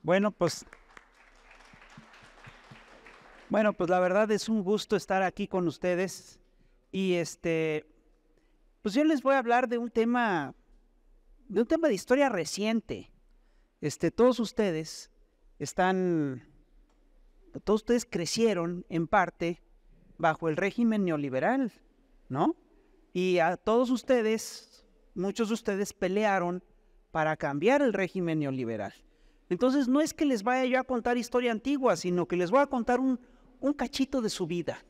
Bueno, pues, pues la verdad es un gusto estar aquí con ustedes y pues yo les voy a hablar de un tema de historia reciente. Todos ustedes todos ustedes crecieron en parte bajo el régimen neoliberal, ¿no? Y a todos ustedes, muchos de ustedes pelearon para cambiar el régimen neoliberal. Entonces no es que les vaya yo a contar historia antigua, sino que les voy a contar un cachito de su vida,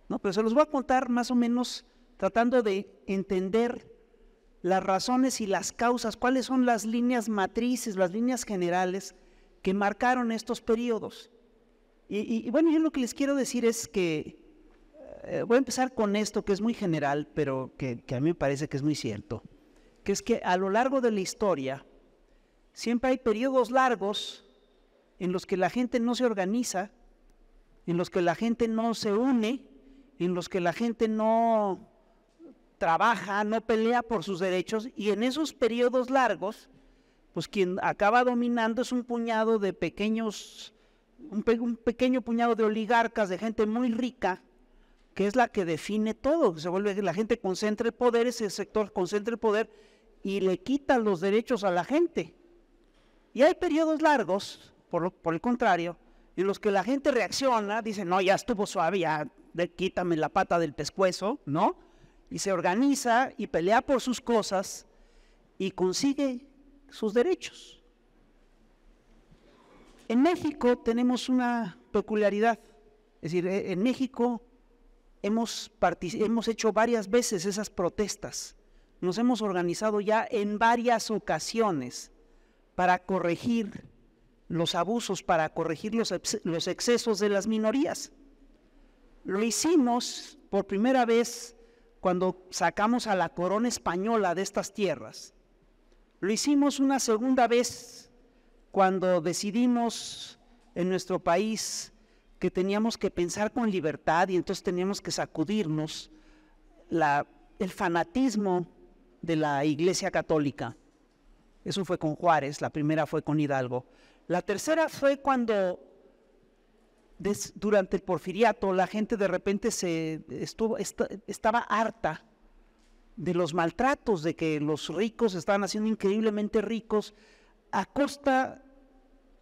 ¿no? Pero se los voy a contar más o menos tratando de entender las razones y las causas, cuáles son las líneas matrices, las líneas generales que marcaron estos periodos. Y bueno, yo lo que les quiero decir es que voy a empezar con esto que es muy general, pero que a mí me parece que es muy cierto, que es que a lo largo de la historia siempre hay periodos largos en los que la gente no se organiza, en los que la gente no se une, en los que la gente no trabaja, no pelea por sus derechos, y en esos periodos largos, pues quien acaba dominando es un puñado de pequeños, un pequeño puñado de oligarcas, de gente muy rica, que es la que define todo. Se vuelve que la gente concentra el poder, ese sector concentra el poder y le quita los derechos a la gente. Y hay periodos largos, por el contrario, en los que la gente reacciona, dice, no, ya estuvo suave, ya quítame la pata del pescuezo, ¿no? Y se organiza y pelea por sus cosas y consigue sus derechos. En México tenemos una peculiaridad, es decir, en México hemos hecho varias veces esas protestas, nos hemos organizado ya en varias ocasiones para corregir los abusos, para corregir los excesos de las minorías. Lo hicimos por primera vez cuando sacamos a la corona española de estas tierras. Lo hicimos una segunda vez cuando decidimos en nuestro país que teníamos que pensar con libertad y entonces teníamos que sacudirnos el fanatismo de la Iglesia Católica. Eso fue con Juárez, la primera fue con Hidalgo. La tercera fue cuando durante el Porfiriato la gente de repente estaba harta de los maltratos, de que los ricos estaban haciendo increíblemente ricos a costa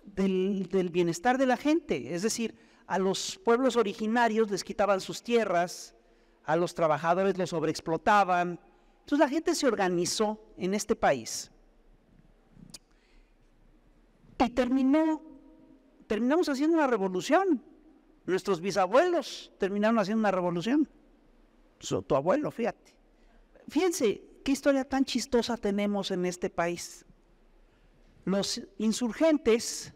del bienestar de la gente. Es decir, a los pueblos originarios les quitaban sus tierras, a los trabajadores los sobreexplotaban. Entonces la gente se organizó en este país. Y terminamos haciendo una revolución. Nuestros bisabuelos terminaron haciendo una revolución. Tu abuelo, fíjate. Fíjense qué historia tan chistosa tenemos en este país. Los insurgentes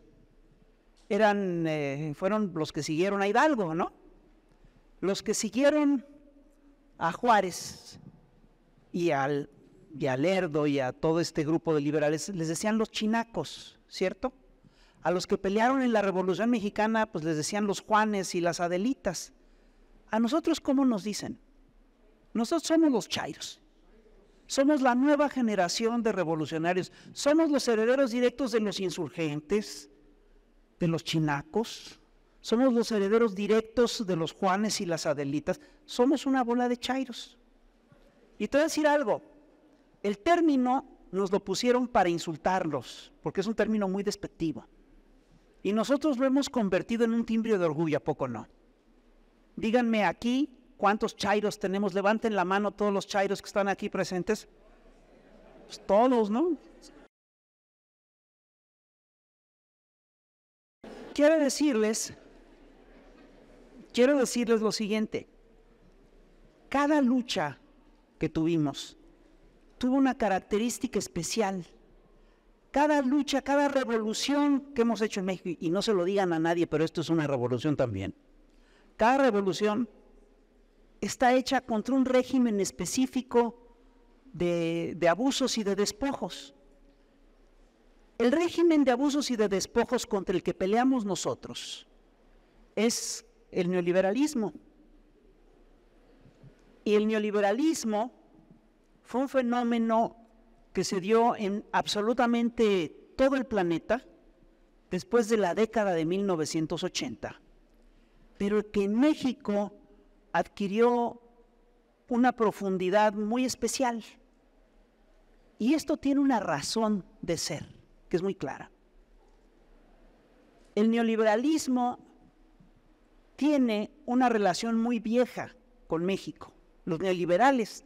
fueron los que siguieron a Hidalgo, ¿no? Los que siguieron a Juárez y a Lerdo y a todo este grupo de liberales les decían los chinacos, ¿cierto? A los que pelearon en la Revolución Mexicana, pues les decían los Juanes y las Adelitas. A nosotros, ¿cómo nos dicen? Nosotros somos los chairos. Somos la nueva generación de revolucionarios. Somos los herederos directos de los insurgentes, de los chinacos. Somos los herederos directos de los Juanes y las Adelitas. Somos una bola de chairos. Y te voy a decir algo. El término nos lo pusieron para insultarlos, porque es un término muy despectivo. Y nosotros lo hemos convertido en un timbre de orgullo, ¿a poco no? Díganme aquí cuántos chairos tenemos. Levanten la mano todos los chairos que están aquí presentes. Pues todos, ¿no? Quiero decirles lo siguiente. Cada lucha que tuvimos tuvo una característica especial. Cada lucha, cada revolución que hemos hecho en México, y no se lo digan a nadie, pero esto es una revolución también. Cada revolución está hecha contra un régimen específico de abusos y de despojos. El régimen de abusos y de despojos contra el que peleamos nosotros es el neoliberalismo. Y el neoliberalismo fue un fenómeno que se dio en absolutamente todo el planeta después de la década de 1980, pero que en México adquirió una profundidad muy especial. Y esto tiene una razón de ser, que es muy clara. El neoliberalismo tiene una relación muy vieja con México. Los neoliberales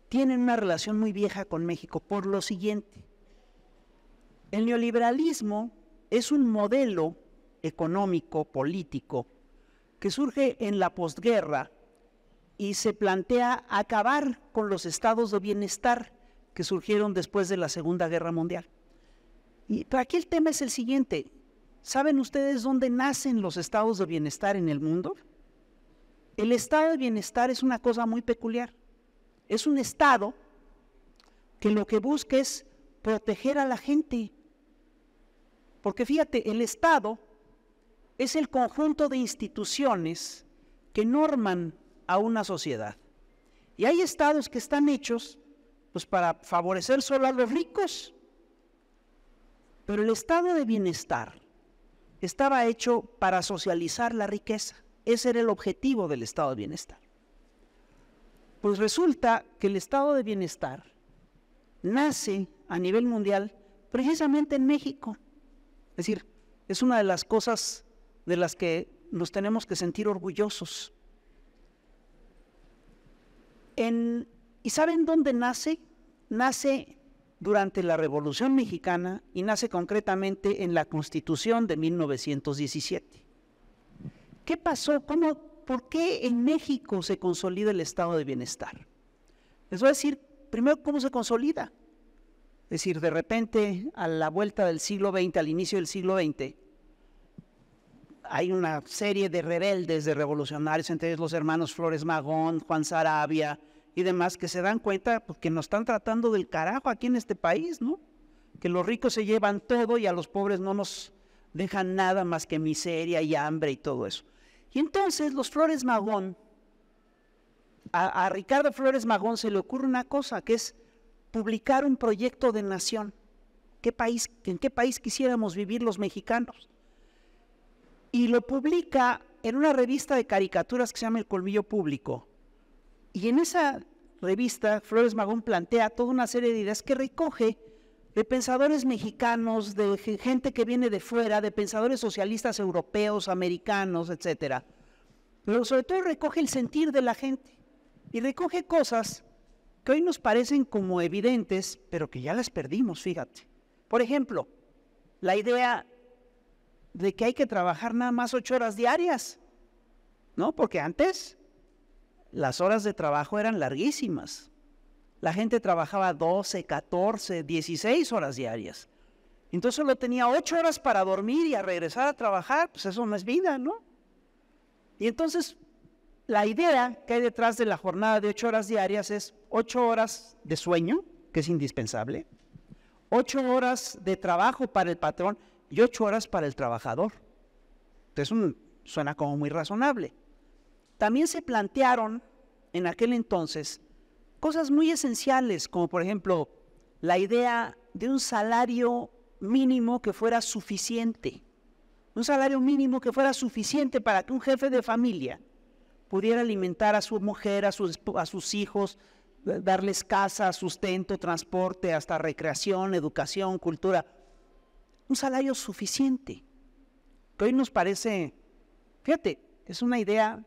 tienen una relación muy vieja con México por lo siguiente. El neoliberalismo es un modelo económico, político, que surge en la posguerra y se plantea acabar con los estados de bienestar que surgieron después de la Segunda Guerra Mundial. Pero aquí el tema es el siguiente. ¿Saben ustedes dónde nacen los estados de bienestar en el mundo? El estado de bienestar es una cosa muy peculiar. Es un estado que lo que busca es proteger a la gente. Porque fíjate, el Estado es el conjunto de instituciones que norman a una sociedad. Y hay estados que están hechos pues, para favorecer solo a los ricos. Pero el estado de bienestar estaba hecho para socializar la riqueza. Ese era el objetivo del estado de bienestar. Pues resulta que el estado de bienestar nace a nivel mundial precisamente en México. Es decir, es una de las cosas de las que nos tenemos que sentir orgullosos. ¿Y saben dónde nace? Nace durante la Revolución Mexicana y nace concretamente en la Constitución de 1917. ¿Qué pasó? ¿Por qué en México se consolida el estado de bienestar? Les voy a decir primero cómo se consolida. Es decir, de repente, a la vuelta del siglo XX, al inicio del siglo XX, hay una serie de rebeldes, de revolucionarios, entre ellos los hermanos Flores Magón, Juan Saravia y demás, que se dan cuenta pues, que nos están tratando del carajo aquí en este país, ¿no? Que los ricos se llevan todo y a los pobres no nos dejan nada más que miseria y hambre y todo eso. Y entonces los Flores Magón, a Ricardo Flores Magón se le ocurre una cosa, que es publicar un proyecto de nación. ¿En qué país quisiéramos vivir los mexicanos? Y lo publica en una revista de caricaturas que se llama El Colmillo Público. Y en esa revista, Flores Magón plantea toda una serie de ideas que recoge de pensadores mexicanos, de gente que viene de fuera, de pensadores socialistas europeos, americanos, etcétera. Pero sobre todo recoge el sentir de la gente. Y recoge cosas que hoy nos parecen como evidentes, pero que ya las perdimos, fíjate. Por ejemplo, la idea de que hay que trabajar nada más 8 horas diarias, ¿no? Porque antes las horas de trabajo eran larguísimas. La gente trabajaba 12, 14, 16 horas diarias. Entonces solo tenía 8 horas para dormir y a regresar a trabajar, pues eso no es vida, ¿no? Y entonces la idea que hay detrás de la jornada de 8 horas diarias es 8 horas de sueño, que es indispensable, 8 horas de trabajo para el patrón y 8 horas para el trabajador. Entonces suena como muy razonable. También se plantearon en aquel entonces cosas muy esenciales, como por ejemplo la idea de un salario mínimo que fuera suficiente. Un salario mínimo que fuera suficiente para que un jefe de familia pudiera alimentar a su mujer, a sus hijos, darles casa, sustento, transporte, hasta recreación, educación, cultura. Un salario suficiente, que hoy nos parece, fíjate, es una idea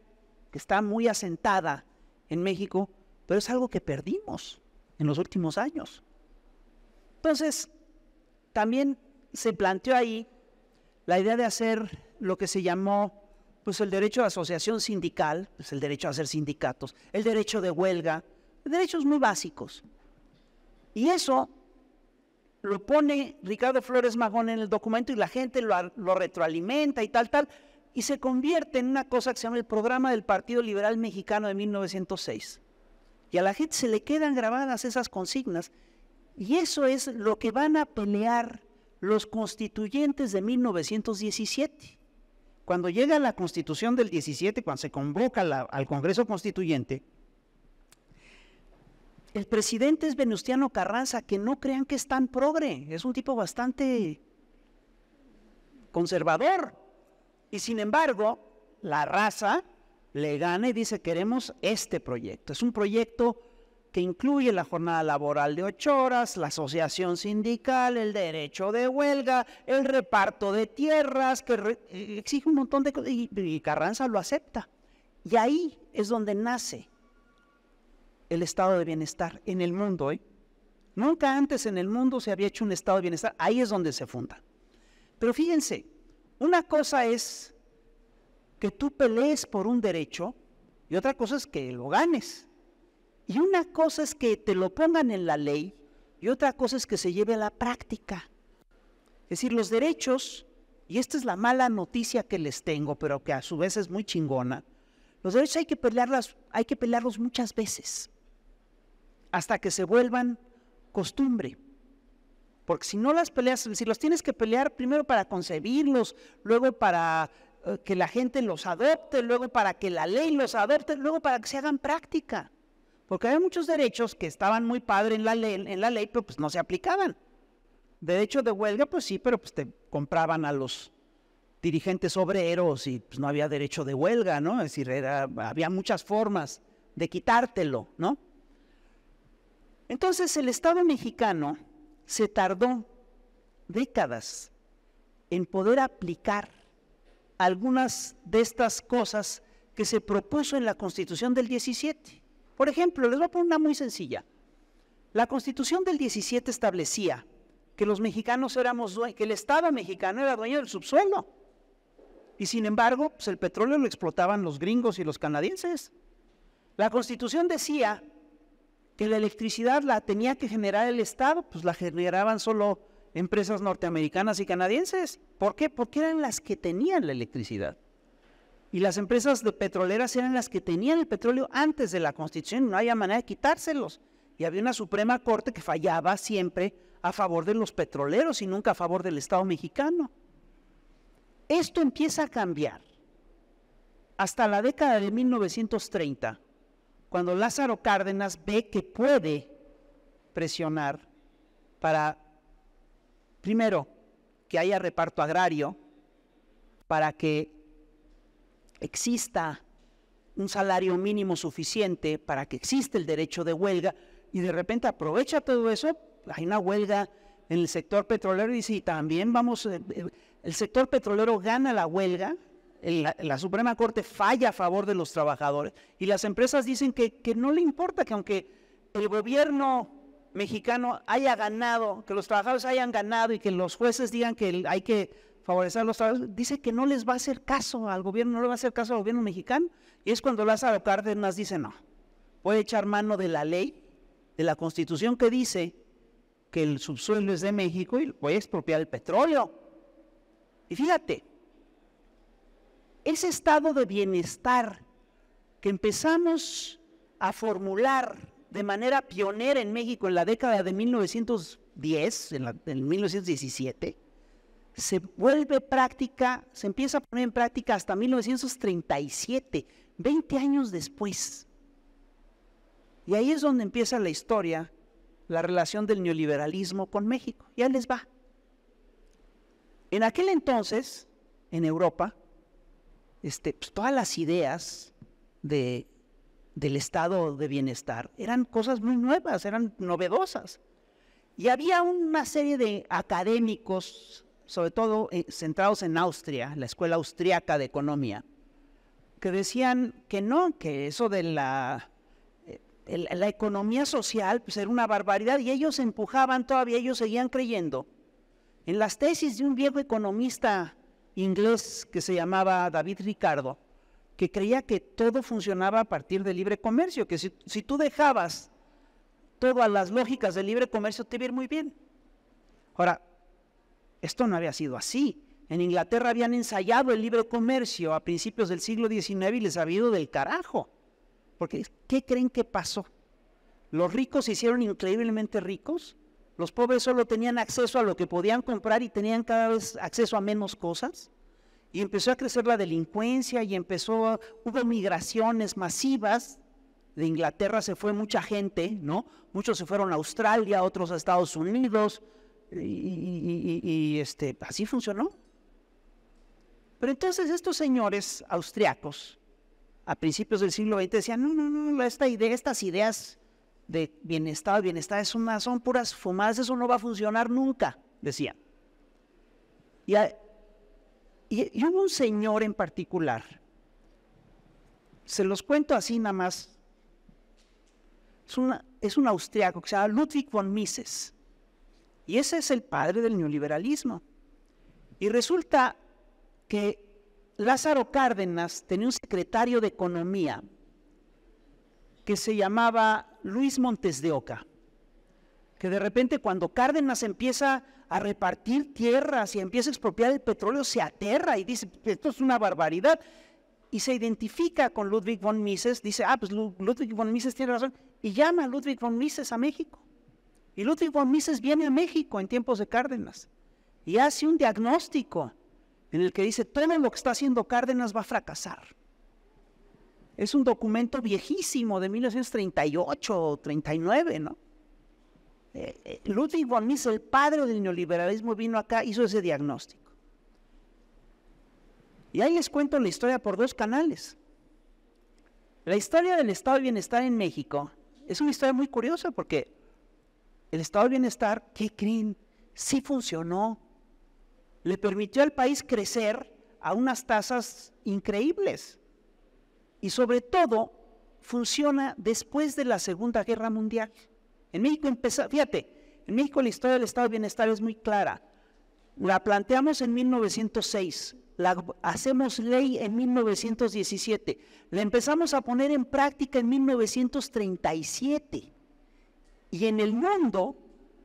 que está muy asentada en México, pero es algo que perdimos en los últimos años. Entonces, también se planteó ahí la idea de hacer lo que se llamó pues el derecho de asociación sindical, pues el derecho a hacer sindicatos, el derecho de huelga, derechos muy básicos. Y eso lo pone Ricardo Flores Magón en el documento y la gente lo retroalimenta y tal, y se convierte en una cosa que se llama el Programa del Partido Liberal Mexicano de 1906. Y a la gente se le quedan grabadas esas consignas, y eso es lo que van a pelear los constituyentes de 1917. Cuando llega la Constitución del 17, cuando se convoca al Congreso Constituyente, el presidente es Venustiano Carranza, que no crean que es tan progre, es un tipo bastante conservador. Y sin embargo, la raza le gana y dice, queremos este proyecto. Es un proyecto que incluye la jornada laboral de 8 horas, la asociación sindical, el derecho de huelga, el reparto de tierras, que exige un montón de cosas, y Carranza lo acepta. Y ahí es donde nace el estado de bienestar en el mundo. Nunca antes en el mundo se había hecho un estado de bienestar, ahí es donde se funda. Pero fíjense, una cosa es que tú pelees por un derecho y otra cosa es que lo ganes. Y una cosa es que te lo pongan en la ley y otra cosa es que se lleve a la práctica. Es decir, los derechos, y esta es la mala noticia que les tengo, pero que a su vez es muy chingona, los derechos hay que pelearlos muchas veces, hasta que se vuelvan costumbre. Porque si no las peleas, si los tienes que pelear primero para concebirlos, luego para que la gente los adopte, luego para que la ley los adopte, luego para que se hagan práctica. Porque hay muchos derechos que estaban muy padre en la ley, pero pues no se aplicaban. Derecho de huelga, pues sí, pero pues te compraban a los dirigentes obreros y pues no había derecho de huelga, ¿no? Es decir, había muchas formas de quitártelo, ¿no? Entonces el Estado mexicano se tardó décadas en poder aplicar algunas de estas cosas que se propuso en la Constitución del 17. Por ejemplo, les voy a poner una muy sencilla. La Constitución del 17 establecía que los mexicanos que el Estado mexicano era dueño del subsuelo. Y sin embargo, pues el petróleo lo explotaban los gringos y los canadienses. La Constitución decía que la electricidad la tenía que generar el Estado, pues la generaban solo empresas norteamericanas y canadienses. ¿Por qué? Porque eran las que tenían la electricidad. Y las empresas petroleras eran las que tenían el petróleo antes de la Constitución, no había manera de quitárselos. Y había una Suprema Corte que fallaba siempre a favor de los petroleros y nunca a favor del Estado mexicano. Esto empieza a cambiar hasta la década de 1930, cuando Lázaro Cárdenas ve que puede presionar para, primero, que haya reparto agrario, para que exista un salario mínimo suficiente, para que exista el derecho de huelga, y de repente aprovecha todo eso. Hay una huelga en el sector petrolero y dice, y también el sector petrolero gana la huelga, la Suprema Corte falla a favor de los trabajadores, y las empresas dicen que no le importa, que aunque el gobierno mexicano haya ganado, que los trabajadores hayan ganado y que los jueces digan que hay que favorecer a los trabajadores, dice que no les va a hacer caso al gobierno, no le va a hacer caso al gobierno mexicano. Y es cuando Lázaro Cárdenas dice, no, voy a echar mano de la ley, de la Constitución que dice que el subsuelo es de México y voy a expropiar el petróleo. Y fíjate, ese estado de bienestar que empezamos a formular de manera pionera en México en la década de 1910, en 1917, se vuelve práctica, se empieza a poner en práctica hasta 1937, 20 años después. Y ahí es donde empieza la historia, la relación del neoliberalismo con México. Ya les va. En aquel entonces, en Europa, pues todas las ideas del estado de bienestar eran cosas muy nuevas, eran novedosas. Y había una serie de académicos, sobre todo centrados en Austria, la Escuela Austriaca de Economía, que decían que no, que eso de la economía social pues era una barbaridad, y ellos empujaban todavía, ellos seguían creyendo en las tesis de un viejo economista inglés que se llamaba David Ricardo, que creía que todo funcionaba a partir del libre comercio, que si tú dejabas todas las lógicas del libre comercio te iba a ir muy bien. Ahora, esto no había sido así. En Inglaterra habían ensayado el libre comercio a principios del siglo XIX y les había ido del carajo. Porque, ¿qué creen que pasó? Los ricos se hicieron increíblemente ricos, los pobres solo tenían acceso a lo que podían comprar y tenían cada vez acceso a menos cosas, y empezó a crecer la delincuencia y hubo migraciones masivas. De Inglaterra se fue mucha gente, ¿no? Muchos se fueron a Australia, otros a Estados Unidos, y así funcionó. Pero entonces estos señores austriacos, a principios del siglo XX, decían, no, estas ideas de bienestar son puras fumadas, eso no va a funcionar nunca, decían. Y hubo un señor en particular, se los cuento así nada más, es un austriaco que se llama Ludwig von Mises, y ese es el padre del neoliberalismo. Y resulta que Lázaro Cárdenas tenía un secretario de Economía que se llamaba Luis Montes de Oca, que de repente cuando Cárdenas empieza a repartir tierras y empieza a expropiar el petróleo, se aterra y dice, esto es una barbaridad, y se identifica con Ludwig von Mises, dice, pues Ludwig von Mises tiene razón, y llama a Ludwig von Mises a México. Y Ludwig von Mises viene a México en tiempos de Cárdenas y hace un diagnóstico en el que dice, todo lo que está haciendo Cárdenas va a fracasar. Es un documento viejísimo de 1938 o 39, ¿no? Ludwig von Mises, el padre del neoliberalismo, vino acá, hizo ese diagnóstico. Y ahí les cuento la historia por dos canales. La historia del estado de bienestar en México es una historia muy curiosa porque el estado de bienestar, ¿qué creen? Sí funcionó. Le permitió al país crecer a unas tasas increíbles. Y sobre todo, funciona después de la Segunda Guerra Mundial. En México en México la historia del estado de bienestar es muy clara. La planteamos en 1906, la hacemos ley en 1917, la empezamos a poner en práctica en 1937. Y en el mundo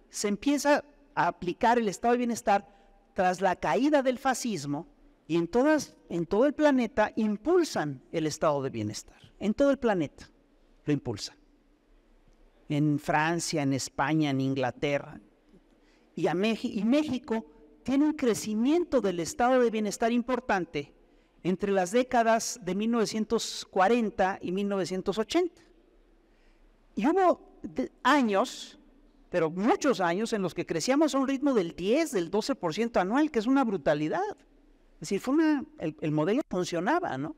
se empieza a aplicar el estado de bienestar tras la caída del fascismo, y en todo el planeta impulsan el estado de bienestar. En todo el planeta lo impulsan. En Francia, en España, en Inglaterra. Y México tiene un crecimiento del estado de bienestar importante entre las décadas de 1940 y 1980. Y hubo años, pero muchos años, en los que crecíamos a un ritmo del 10, del 12% anual, que es una brutalidad. Es decir, el modelo funcionaba, ¿no?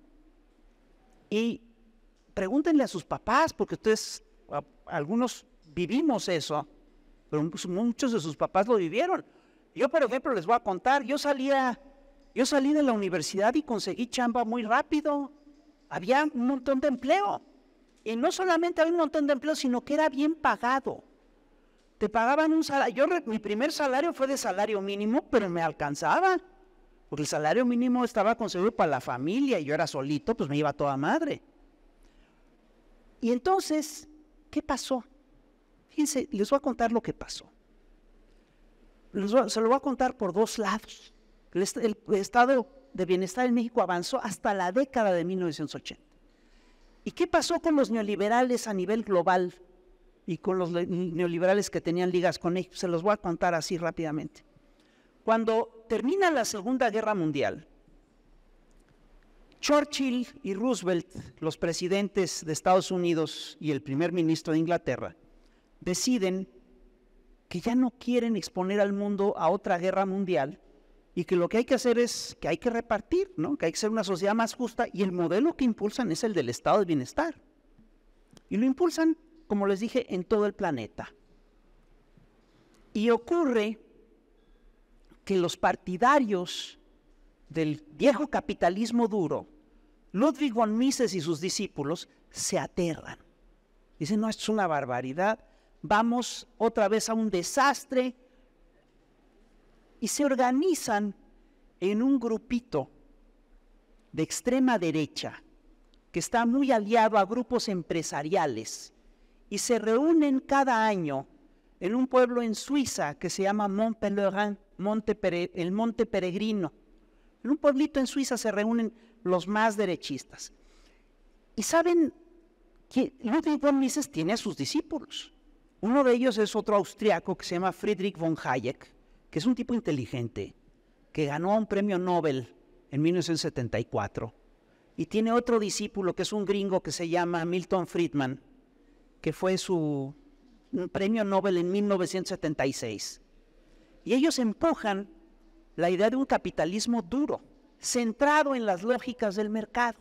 Y pregúntenle a sus papás, porque ustedes, algunos vivimos eso, pero muchos de sus papás lo vivieron. Yo, por ejemplo, les voy a contar, yo salí de la universidad y conseguí chamba muy rápido. Había un montón de empleo. Y no solamente había un montón de empleo, sino que era bien pagado. Te pagaban un salario. Mi primer salario fue de salario mínimo, pero me alcanzaba. Porque el salario mínimo estaba concebido para la familia y yo era solito, pues me iba a toda madre. Y entonces, ¿qué pasó? Fíjense, les voy a contar lo que pasó. Se lo voy a contar por dos lados. El estado de bienestar en México avanzó hasta la década de 1980. ¿Y qué pasó con los neoliberales a nivel global y con los neoliberales que tenían ligas con ellos? Se los voy a contar así rápidamente. Cuando termina la Segunda Guerra Mundial, Churchill y Roosevelt, los presidentes de Estados Unidos y el primer ministro de Inglaterra, deciden que ya no quieren exponer al mundo a otra guerra mundial y que lo que hay que hacer es que hay que repartir, ¿no? Que hay que ser una sociedad más justa, y el modelo que impulsan es el del estado de bienestar. Y lo impulsan, como les dije, en todo el planeta. Y ocurre que los partidarios del viejo capitalismo duro, Ludwig von Mises y sus discípulos, se aterran. Dicen, no, esto es una barbaridad, vamos otra vez a un desastre, y se organizan en un grupito de extrema derecha que está muy aliado a grupos empresariales, y se reúnen cada año en un pueblo en Suiza que se llama Mont-Pelerin, el Monte Peregrino. En un pueblito en Suiza se reúnen los más derechistas. Y saben que Ludwig von Mises tiene a sus discípulos. Uno de ellos es otro austriaco que se llama Friedrich von Hayek, que es un tipo inteligente, que ganó un premio Nobel en 1974. Y tiene otro discípulo que es un gringo que se llama Milton Friedman, que fue un premio Nobel en 1976. Y ellos empujan la idea de un capitalismo duro, centrado en las lógicas del mercado.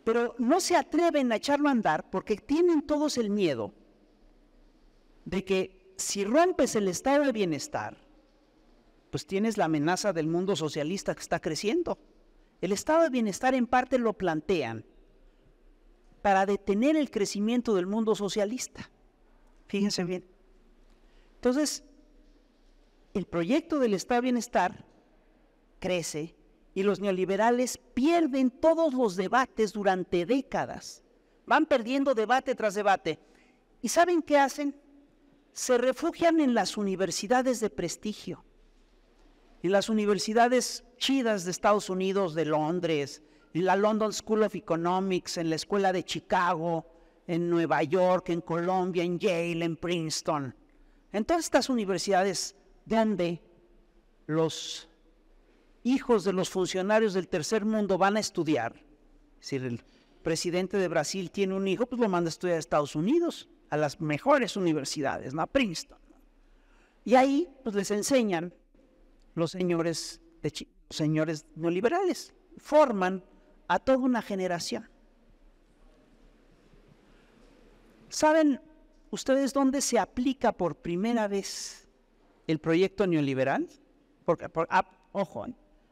Pero no se atreven a echarlo a andar porque tienen todos el miedo de que si rompes el estado de bienestar, pues tienes la amenaza del mundo socialista que está creciendo. El estado de bienestar en parte lo plantean para detener el crecimiento del mundo socialista. Fíjense bien. Entonces, el proyecto del estado de bienestar crece y los neoliberales pierden todos los debates durante décadas. Van perdiendo debate tras debate. ¿Y saben qué hacen? Se refugian en las universidades de prestigio. En las universidades chidas de Estados Unidos, de Londres, en la London School of Economics, en la Escuela de Chicago, en Nueva York, en Colombia, en Yale, en Princeton. En todas estas universidades donde los hijos de los funcionarios del tercer mundo van a estudiar. Es decir, el presidente de Brasil tiene un hijo, pues lo manda a estudiar a Estados Unidos, a las mejores universidades, ¿no? A Princeton. Y ahí pues les enseñan los señores neoliberales, forman a toda una generación. ¿Saben ustedes dónde se aplica por primera vez el proyecto neoliberal? Porque, ojo,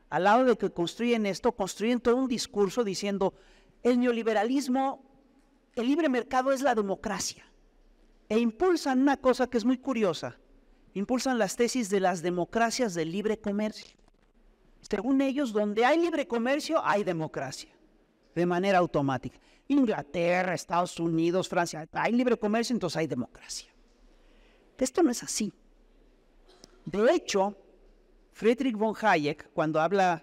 al lado de que construyen esto, construyen todo un discurso diciendo el neoliberalismo, el libre mercado es la democracia. E impulsan una cosa que es muy curiosa, impulsan las tesis de las democracias del libre comercio. Según ellos, donde hay libre comercio, hay democracia, de manera automática. Inglaterra, Estados Unidos, Francia, hay libre comercio, entonces hay democracia. Esto no es así. De hecho, Friedrich von Hayek, cuando habla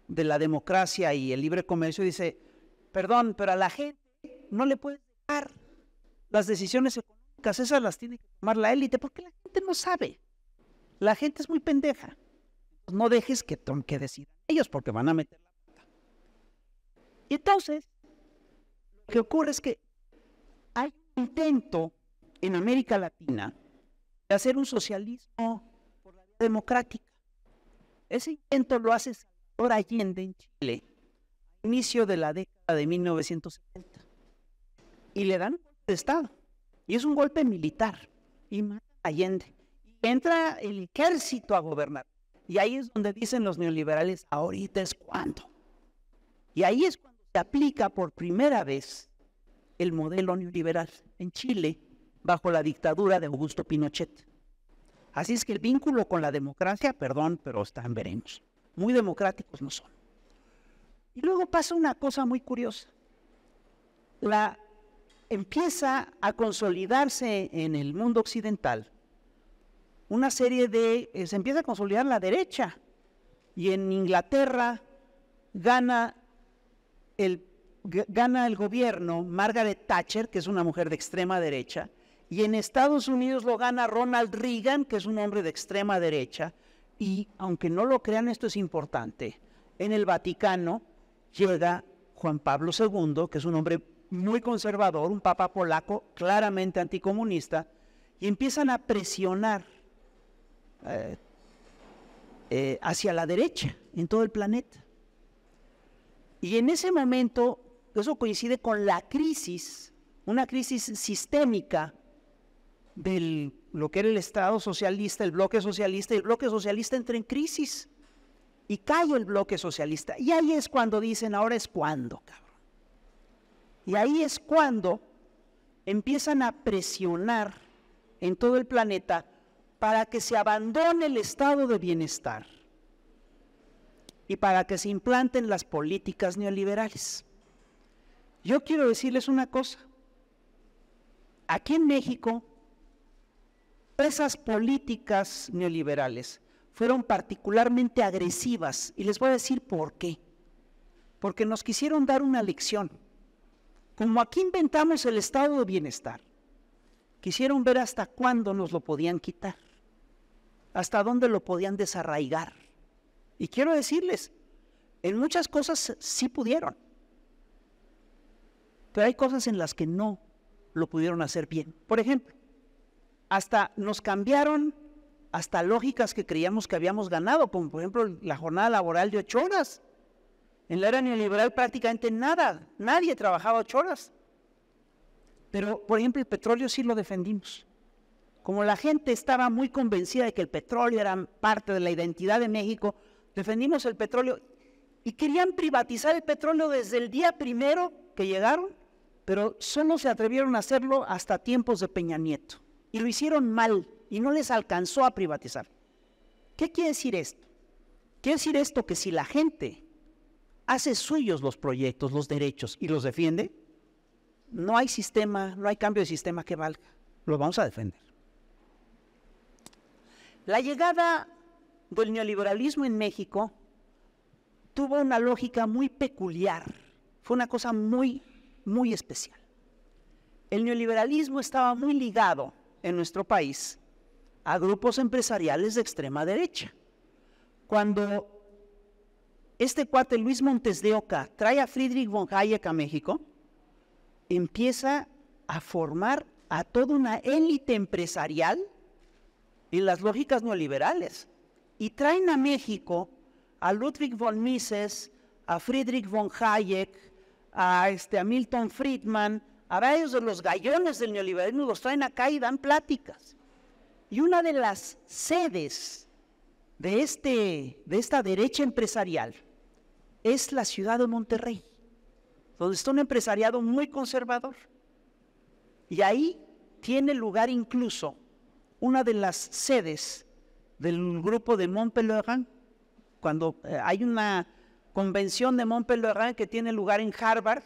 de la democracia y el libre comercio, dice, perdón, pero a la gente no le puedes dejar las decisiones económicas, esas las tiene que tomar la élite, porque la gente no sabe. La gente es muy pendeja. No dejes que decidan ellos, porque van a meter la pata. Y entonces, lo que ocurre es que hay un intento en América Latina de hacer un socialismo por la vía democrática. Ese intento lo hace Salvador Allende en Chile, a inicio de la década de 1970. Y le dan un golpe de Estado. Y es un golpe militar. Y mata a Allende. Y entra el ejército a gobernar. Y ahí es donde dicen los neoliberales, ahorita es cuando. Y ahí es cuando se aplica por primera vez el modelo neoliberal en Chile, bajo la dictadura de Augusto Pinochet. Así es que el vínculo con la democracia, perdón, pero están, veremos, muy democráticos no son. Y luego pasa una cosa muy curiosa. Empieza a consolidarse en el mundo occidental una serie se empieza a consolidar la derecha. Y en Inglaterra gana el gobierno Margaret Thatcher, que es una mujer de extrema derecha, y en Estados Unidos lo gana Ronald Reagan, que es un hombre de extrema derecha, y aunque no lo crean, esto es importante, en el Vaticano llega Juan Pablo II, que es un hombre muy conservador, un papa polaco claramente anticomunista, y empiezan a presionar hacia la derecha en todo el planeta. Y en ese momento, eso coincide con la crisis, una crisis sistémica de lo que era el Estado socialista, el bloque socialista, y el bloque socialista entra en crisis y cae el bloque socialista. Y ahí es cuando dicen, ahora es cuando, cabrón. Y ahí es cuando empiezan a presionar en todo el planeta para que se abandone el estado de bienestar y para que se implanten las políticas neoliberales. Yo quiero decirles una cosa. Aquí en México, esas políticas neoliberales fueron particularmente agresivas, y les voy a decir por qué. Porque nos quisieron dar una lección. Como aquí inventamos el estado de bienestar, quisieron ver hasta cuándo nos lo podían quitar, hasta dónde lo podían desarraigar. Y quiero decirles, en muchas cosas sí pudieron, pero hay cosas en las que no lo pudieron hacer bien. Por ejemplo, hasta nos cambiaron hasta lógicas que creíamos que habíamos ganado, como por ejemplo la jornada laboral de 8 horas. En la era neoliberal prácticamente nadie trabajaba 8 horas. Pero, por ejemplo, el petróleo sí lo defendimos. Como la gente estaba muy convencida de que el petróleo era parte de la identidad de México, defendimos el petróleo y querían privatizar el petróleo desde el día primero que llegaron, pero solo se atrevieron a hacerlo hasta tiempos de Peña Nieto. Y lo hicieron mal y no les alcanzó a privatizar. ¿Qué quiere decir esto? Quiere decir esto que si la gente hace suyos los proyectos, los derechos y los defiende, no hay sistema, no hay cambio de sistema que valga. Lo vamos a defender. La llegada del neoliberalismo en México tuvo una lógica muy peculiar. Fue una cosa muy especial. El neoliberalismo estaba muy ligado en nuestro país a grupos empresariales de extrema derecha. Cuando este cuate Luis Montes de Oca trae a Friedrich von Hayek a México, empieza a formar a toda una élite empresarial y las lógicas neoliberales. Y traen a México a Ludwig von Mises, a Friedrich von Hayek, a Milton Friedman, a varios de los gallones del neoliberalismo, los traen acá y dan pláticas. Y una de las sedes de esta derecha empresarial es la ciudad de Monterrey, donde está un empresariado muy conservador. Y ahí tiene lugar incluso una de las sedes del grupo de Mont Pelerin, cuando hay una convención de Mont Pelerin que tiene lugar en Harvard,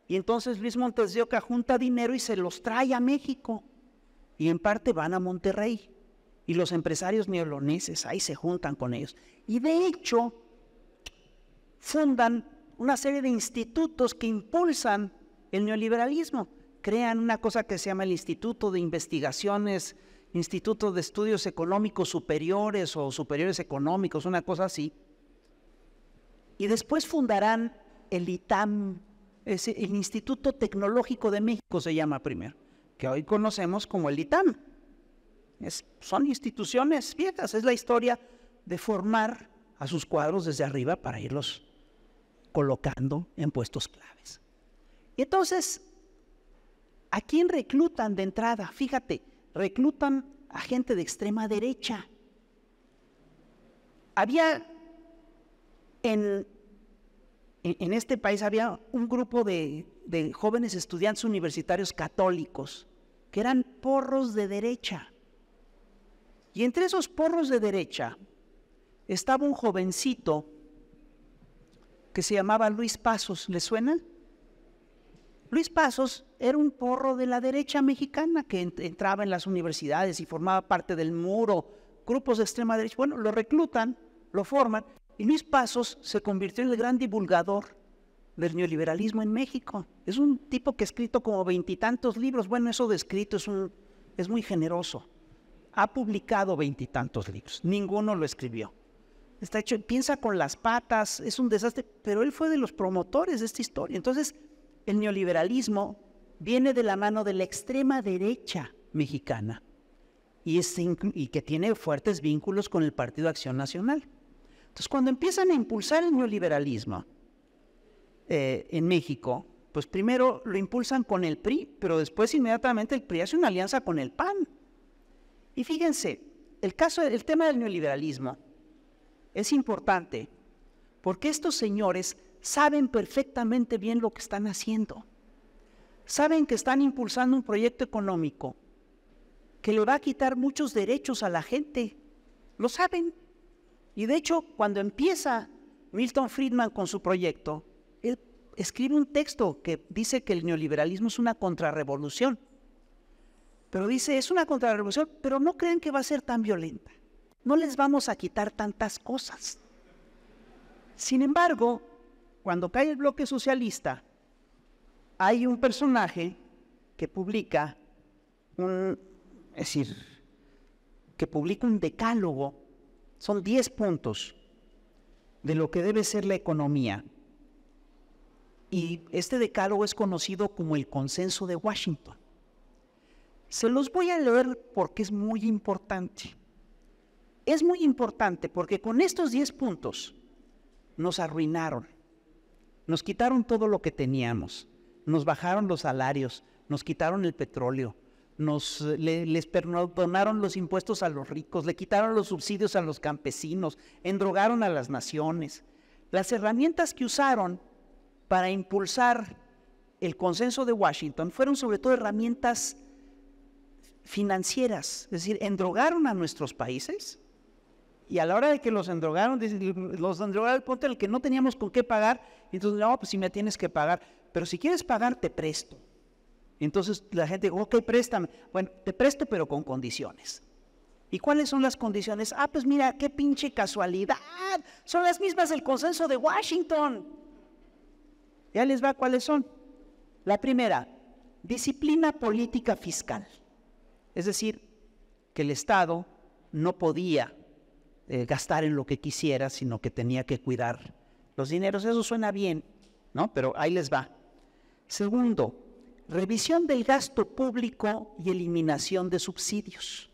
y entonces Luis Montes de Oca junta dinero y se los trae a México, y en parte van a Monterrey, y los empresarios neoloneses ahí se juntan con ellos. Y de hecho, fundan una serie de institutos que impulsan el neoliberalismo. Crean una cosa que se llama el Instituto de Investigaciones, Instituto de Estudios Económicos Superiores o Superiores Económicos, una cosa así. Y después fundarán el ITAM, el Instituto Tecnológico de México se llama primero, que hoy conocemos como el ITAM. Son instituciones viejas, es la historia de formar a sus cuadros desde arriba para irlos colocando en puestos claves. Y entonces, ¿a quién reclutan de entrada? Fíjate, reclutan a gente de extrema derecha. Había en este país había un grupo de jóvenes estudiantes universitarios católicos que eran porros de derecha. Y entre esos porros de derecha estaba un jovencito que se llamaba Luis Pasos. ¿Le suena? Luis Pasos era un porro de la derecha mexicana que entraba en las universidades y formaba parte del muro, grupos de extrema derecha. Bueno, lo reclutan, lo forman, y Luis Pasos se convirtió en el gran divulgador del neoliberalismo en México. Es un tipo que ha escrito como 20 y tantos libros. Bueno, eso de escrito es muy generoso. Ha publicado 20 y tantos libros. Ninguno lo escribió. Está hecho, piensa con las patas, es un desastre, pero él fue de los promotores de esta historia. Entonces, el neoliberalismo viene de la mano de la extrema derecha mexicana y que tiene fuertes vínculos con el Partido Acción Nacional. Entonces, cuando empiezan a impulsar el neoliberalismo en México, pues primero lo impulsan con el PRI, pero después inmediatamente el PRI hace una alianza con el PAN. Y fíjense, el tema del neoliberalismo es importante porque estos señores saben perfectamente bien lo que están haciendo. Saben que están impulsando un proyecto económico que le va a quitar muchos derechos a la gente. Lo saben. Y de hecho, cuando empieza Milton Friedman con su proyecto, él escribe un texto que dice que el neoliberalismo es una contrarrevolución. Pero dice, es una contrarrevolución, pero no crean que va a ser tan violenta. No les vamos a quitar tantas cosas. Sin embargo, cuando cae el bloque socialista, hay un personaje que publica un decálogo, son 10 puntos de lo que debe ser la economía. Y este decálogo es conocido como el Consenso de Washington. Se los voy a leer porque es muy importante. es muy importante porque con estos 10 puntos nos arruinaron, nos quitaron todo lo que teníamos, nos bajaron los salarios, nos quitaron el petróleo, les perdonaron los impuestos a los ricos, le quitaron los subsidios a los campesinos, endrogaron a las naciones. Las herramientas que usaron para impulsar el consenso de Washington fueron sobre todo herramientas financieras, es decir, endrogaron a nuestros países y a la hora de que los endrogaron al punto en el que no teníamos con qué pagar, y entonces, no, pues si me tienes que pagar, pero si quieres pagar te presto. Entonces la gente dijo, ok, préstame. Bueno, te presto pero con condiciones. ¿Y cuáles son las condiciones? Ah, pues mira, qué pinche casualidad, son las mismas del consenso de Washington. Ya les va cuáles son. La primera, disciplina política fiscal. Es decir, que el Estado no podía gastar en lo que quisiera, sino que tenía que cuidar los dineros. Eso suena bien, ¿no? Pero ahí les va. Segundo, revisión del gasto público y eliminación de subsidios.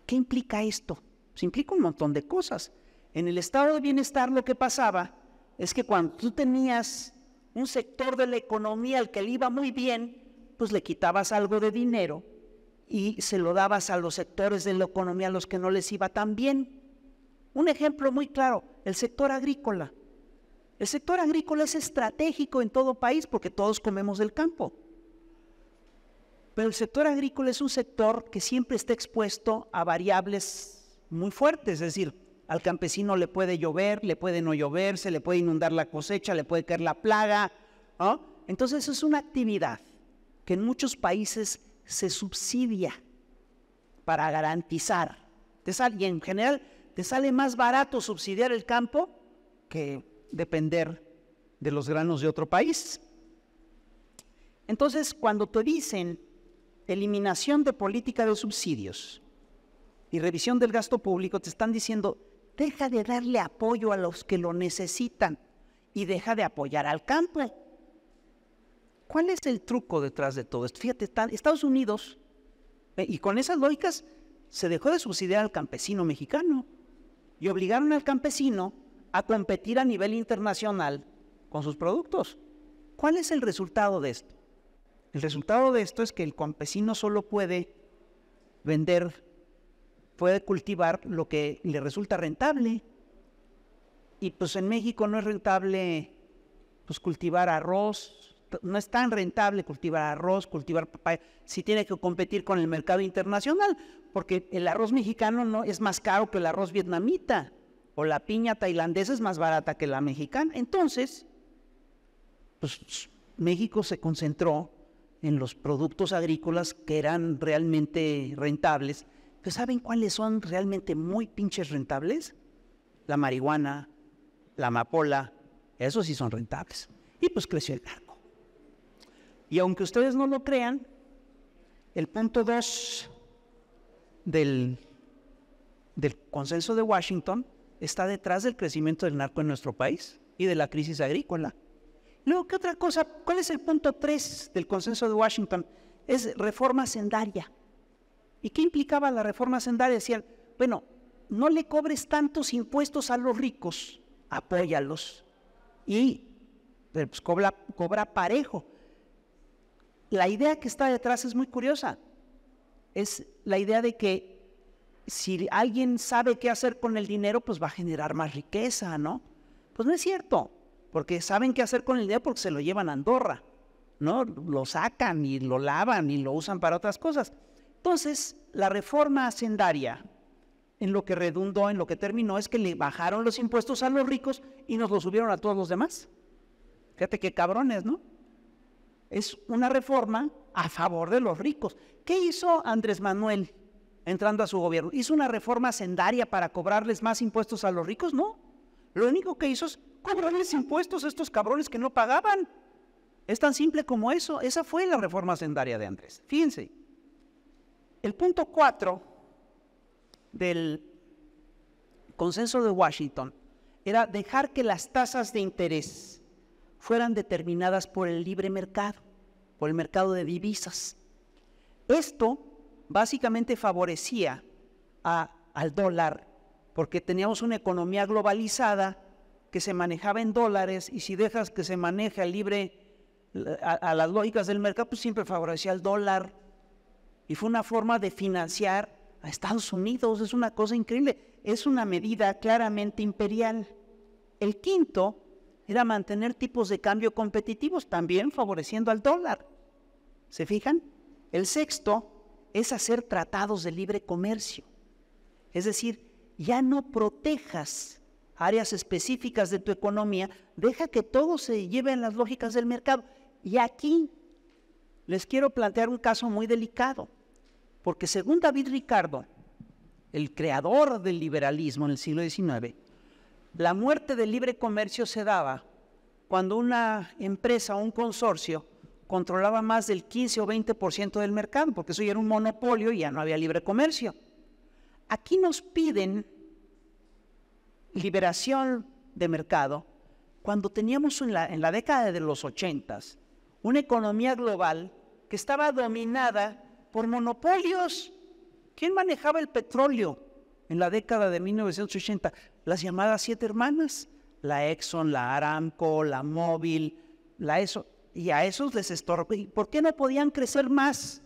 ¿Qué implica esto? Pues implica un montón de cosas. En el estado de bienestar lo que pasaba es que cuando tú tenías un sector de la economía al que le iba muy bien, pues le quitabas algo de dinero y se lo dabas a los sectores de la economía a los que no les iba tan bien. Un ejemplo muy claro, el sector agrícola. El sector agrícola es estratégico en todo país porque todos comemos del campo. Pero el sector agrícola es un sector que siempre está expuesto a variables muy fuertes, es decir, al campesino le puede llover, le puede no llover, se le puede inundar la cosecha, le puede caer la plaga, ¿no? Entonces es una actividad que en muchos países se subsidia para garantizar. Y en general te sale más barato subsidiar el campo que depender de los granos de otro país. Entonces, cuando te dicen eliminación de política de subsidios y revisión del gasto público, te están diciendo, deja de darle apoyo a los que lo necesitan y deja de apoyar al campo. ¿Cuál es el truco detrás de todo esto? Fíjate, Estados Unidos, y con esas lógicas, se dejó de subsidiar al campesino mexicano y obligaron al campesino a competir a nivel internacional con sus productos. ¿Cuál es el resultado de esto? El resultado de esto es que el campesino solo puede vender, puede cultivar lo que le resulta rentable. Y pues en México no es rentable pues cultivar arroz, no es tan rentable cultivar arroz, cultivar papaya, si tiene que competir con el mercado internacional, porque el arroz mexicano no es más caro que el arroz vietnamita, o la piña tailandesa es más barata que la mexicana. Entonces, pues México se concentró en los productos agrícolas que eran realmente rentables. Pues ¿saben cuáles son realmente muy pinches rentables? La marihuana, la amapola, esos sí son rentables. Y pues creció el narco. Y aunque ustedes no lo crean, el punto 2 del consenso de Washington está detrás del crecimiento del narco en nuestro país y de la crisis agrícola. Luego, ¿qué otra cosa? ¿Cuál es el punto 3 del consenso de Washington? Es reforma hacendaria. ¿Y qué implicaba la reforma hacendaria? Decían, bueno, no le cobres tantos impuestos a los ricos, apóyalos y pues, cobra parejo. La idea que está detrás es muy curiosa. Es la idea de que si alguien sabe qué hacer con el dinero, pues va a generar más riqueza, ¿no? Pues no es cierto, porque saben qué hacer con el dinero porque se lo llevan a Andorra, ¿no? Lo sacan y lo lavan y lo usan para otras cosas. Entonces, la reforma hacendaria, en lo que redundó, en lo que terminó, es que le bajaron los impuestos a los ricos y nos los subieron a todos los demás. Fíjate qué cabrones, ¿no? Es una reforma a favor de los ricos. ¿Qué hizo Andrés Manuel entrando a su gobierno? ¿Hizo una reforma hacendaria para cobrarles más impuestos a los ricos? No. Lo único que hizo es cobrarles impuestos a estos cabrones que no pagaban. Es tan simple como eso. Esa fue la reforma hacendaria de Andrés. Fíjense. El punto 4 del consenso de Washington era dejar que las tasas de interés fueran determinadas por el libre mercado, por el mercado de divisas. Esto básicamente favorecía a al dólar, porque teníamos una economía globalizada que se manejaba en dólares, y si dejas que se maneje a las lógicas del mercado, pues siempre favorecía al dólar. Y fue una forma de financiar a Estados Unidos. Es una cosa increíble. Es una medida claramente imperial. El quinto era mantener tipos de cambio competitivos, también favoreciendo al dólar. ¿Se fijan? El sexto es hacer tratados de libre comercio. Es decir, ya no protejas áreas específicas de tu economía, deja que todo se lleve en las lógicas del mercado. Y aquí les quiero plantear un caso muy delicado, porque según David Ricardo, el creador del liberalismo en el siglo XIX, la muerte del libre comercio se daba cuando una empresa o un consorcio controlaba más del 15 o 20% del mercado, porque eso ya era un monopolio y ya no había libre comercio. Aquí nos piden liberación de mercado cuando teníamos en la década de los 80s una economía global que estaba dominada por monopolios. ¿Quién manejaba el petróleo en la década de 1980? Las llamadas 7 hermanas, la Exxon, la Aramco, la Mobil, la ESO, y a esos les estorbó. ¿Por qué no podían crecer más?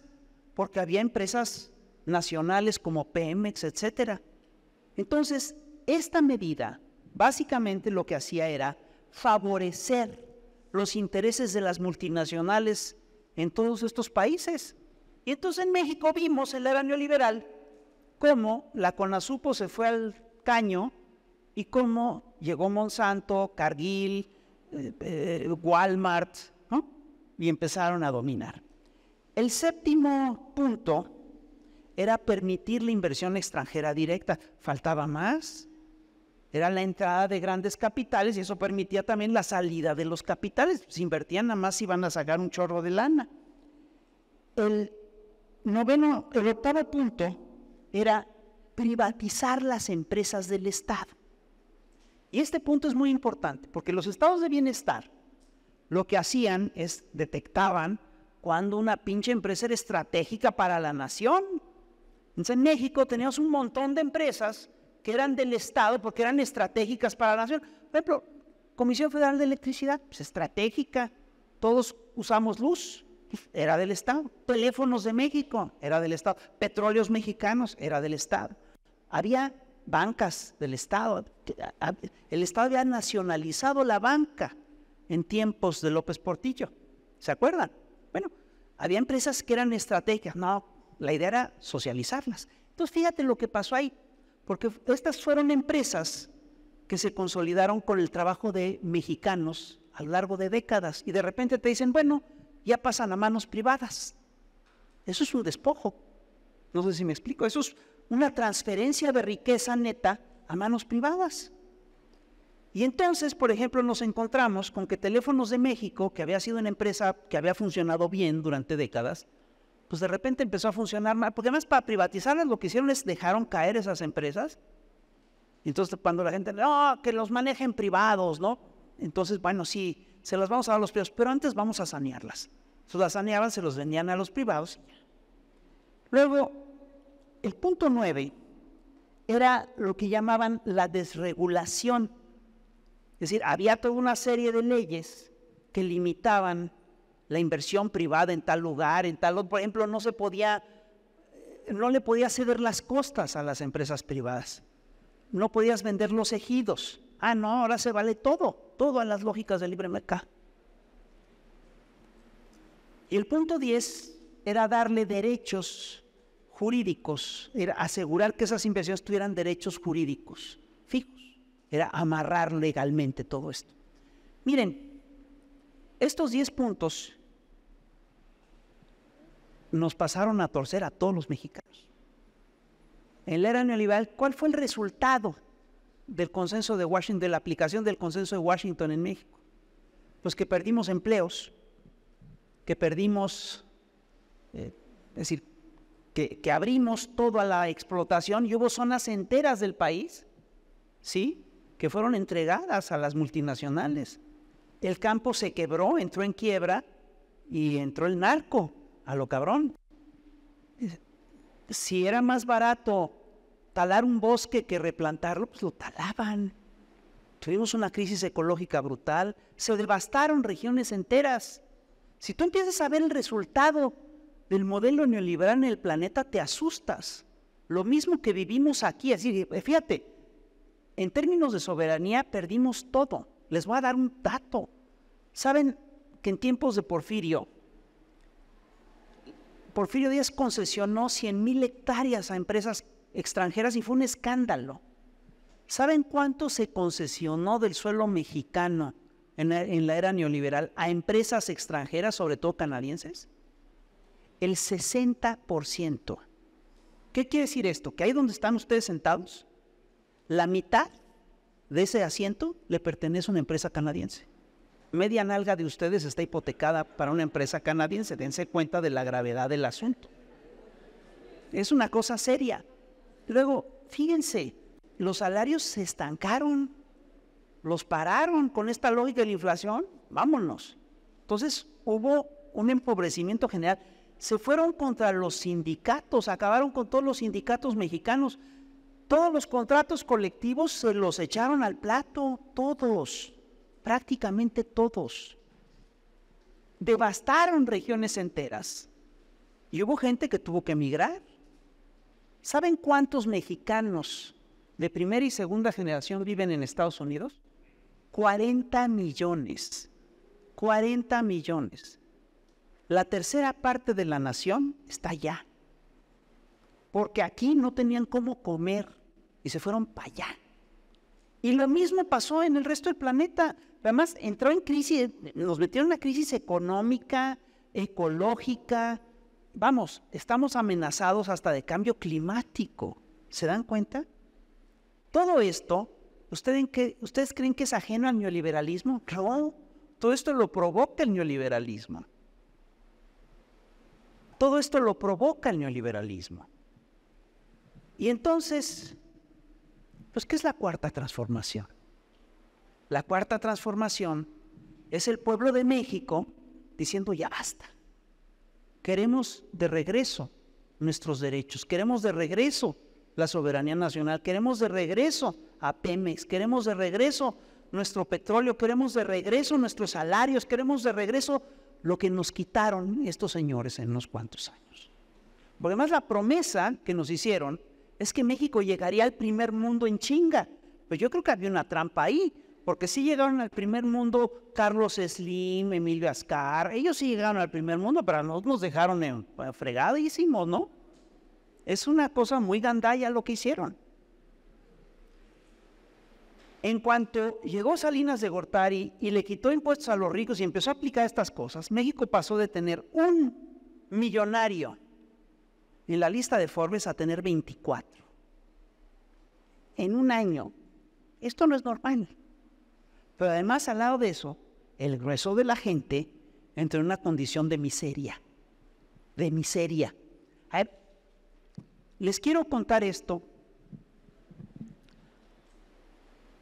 Porque había empresas nacionales como Pemex, etcétera. Entonces, esta medida básicamente lo que hacía era favorecer los intereses de las multinacionales en todos estos países. Y entonces en México vimos en la era neoliberal cómo la Conasupo se fue al caño y cómo llegó Monsanto, Cargill, Walmart, ¿no? Y empezaron a dominar. El séptimo punto era permitir la inversión extranjera directa. Faltaba más. Era la entrada de grandes capitales y eso permitía también la salida de los capitales. Si invertían, nada más iban a sacar un chorro de lana. El octavo punto era privatizar las empresas del Estado. Y este punto es muy importante, porque los estados de bienestar lo que hacían es detectaban cuando una pinche empresa era estratégica para la nación. Entonces en México teníamos un montón de empresas que eran del Estado porque eran estratégicas para la nación. Por ejemplo, Comisión Federal de Electricidad, pues estratégica. Todos usamos luz, era del Estado. Teléfonos de México, era del Estado. Petróleos Mexicanos, era del Estado. Había bancas del Estado. El Estado había nacionalizado la banca en tiempos de López Portillo. ¿Se acuerdan? Bueno, había empresas que eran estratégicas. No, la idea era socializarlas. Entonces, fíjate lo que pasó ahí. Porque estas fueron empresas que se consolidaron con el trabajo de mexicanos a lo largo de décadas y de repente te dicen, bueno, ya pasan a manos privadas. Eso es un despojo. No sé si me explico. Eso es una transferencia de riqueza neta a manos privadas. Y entonces, por ejemplo, nos encontramos con que Teléfonos de México, que había sido una empresa que había funcionado bien durante décadas, pues de repente empezó a funcionar mal, porque además para privatizarlas lo que hicieron es dejaron caer esas empresas. Y entonces cuando la gente, no, que los manejen privados, ¿no? Entonces, bueno, sí, se las vamos a dar a los privados, pero antes vamos a sanearlas. Entonces las saneaban, se los vendían a los privados. Luego, el punto 9 era lo que llamaban la desregulación. Es decir, había toda una serie de leyes que limitaban la inversión privada en tal lugar, en tal otro. Por ejemplo, no le podía ceder las costas a las empresas privadas. No podías vender los ejidos. Ah, no, ahora se vale todo a las lógicas del libre mercado. Y el punto 10 era darle derechos jurídicos, era asegurar que esas inversiones tuvieran derechos jurídicos fijos, era amarrar legalmente todo esto. Miren, estos 10 puntos nos pasaron a torcer a todos los mexicanos. En la era neoliberal, ¿cuál fue el resultado del consenso de Washington, de la aplicación del consenso de Washington en México? Pues que perdimos empleos, que perdimos, es decir, que abrimos toda la explotación y hubo zonas enteras del país, ¿sí?, que fueron entregadas a las multinacionales. El campo se quebró, entró en quiebra y entró el narco a lo cabrón. Si era más barato talar un bosque que replantarlo, pues lo talaban. Tuvimos una crisis ecológica brutal, se devastaron regiones enteras. Si tú empiezas a ver el resultado del modelo neoliberal en el planeta, te asustas. Lo mismo que vivimos aquí, así, fíjate, en términos de soberanía perdimos todo. Les voy a dar un dato. ¿Saben que en tiempos de Porfirio Díaz concesionó 100,000 hectáreas a empresas extranjeras y fue un escándalo? ¿Saben cuánto se concesionó del suelo mexicano en la era neoliberal a empresas extranjeras, sobre todo canadienses? El 60%. ¿Qué quiere decir esto? Que ahí donde están ustedes sentados, la mitad de ese asiento le pertenece a una empresa canadiense. Media nalga de ustedes está hipotecada para una empresa canadiense. Dense cuenta de la gravedad del asunto. Es una cosa seria. Luego, fíjense, los salarios se estancaron, los pararon con esta lógica de la inflación, vámonos. Entonces hubo un empobrecimiento general. Se fueron contra los sindicatos, acabaron con todos los sindicatos mexicanos. Todos los contratos colectivos se los echaron al plato, todos, prácticamente todos. Devastaron regiones enteras. Y hubo gente que tuvo que emigrar. ¿Saben cuántos mexicanos de primera y segunda generación viven en Estados Unidos? 40 millones. 40 millones. La tercera parte de la nación está allá. Porque aquí no tenían cómo comer y se fueron para allá. Y lo mismo pasó en el resto del planeta. Además, entró en crisis, nos metieron en una crisis económica, ecológica. Vamos, estamos amenazados hasta de cambio climático. ¿Se dan cuenta? Todo esto, ¿ustedes creen que es ajeno al neoliberalismo? No, todo esto lo provoca el neoliberalismo. Todo esto lo provoca el neoliberalismo. Y entonces, pues, ¿qué es la cuarta transformación? La cuarta transformación es el pueblo de México diciendo ya basta. Queremos de regreso nuestros derechos, queremos de regreso la soberanía nacional, queremos de regreso a Pemex, queremos de regreso nuestro petróleo, queremos de regreso nuestros salarios, queremos de regreso lo que nos quitaron estos señores en unos cuantos años. Porque además la promesa que nos hicieron es que México llegaría al primer mundo en chinga. Pues yo creo que había una trampa ahí, porque sí llegaron al primer mundo Carlos Slim, Emilio Azcar, ellos sí llegaron al primer mundo, pero nos dejaron fregadísimos, ¿no? Es una cosa muy gandalla lo que hicieron. En cuanto llegó Salinas de Gortari y le quitó impuestos a los ricos y empezó a aplicar estas cosas, México pasó de tener un millonario en la lista de Forbes a tener 24. En un año. Esto no es normal. Pero además, al lado de eso, el grueso de la gente entró en una condición de miseria. De miseria. A ver, les quiero contar esto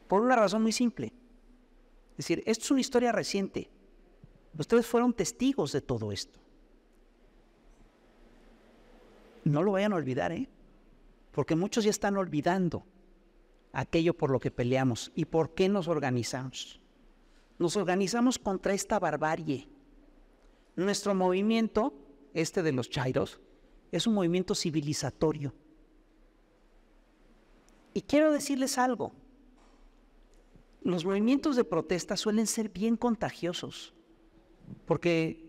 por una razón muy simple. Es decir, esto es una historia reciente. Ustedes fueron testigos de todo esto. No lo vayan a olvidar, porque muchos ya están olvidando aquello por lo que peleamos y por qué nos organizamos. Nos organizamos contra esta barbarie. Nuestro movimiento, de los chairos, es un movimiento civilizatorio. Y quiero decirles algo. Los movimientos de protesta suelen ser bien contagiosos, porque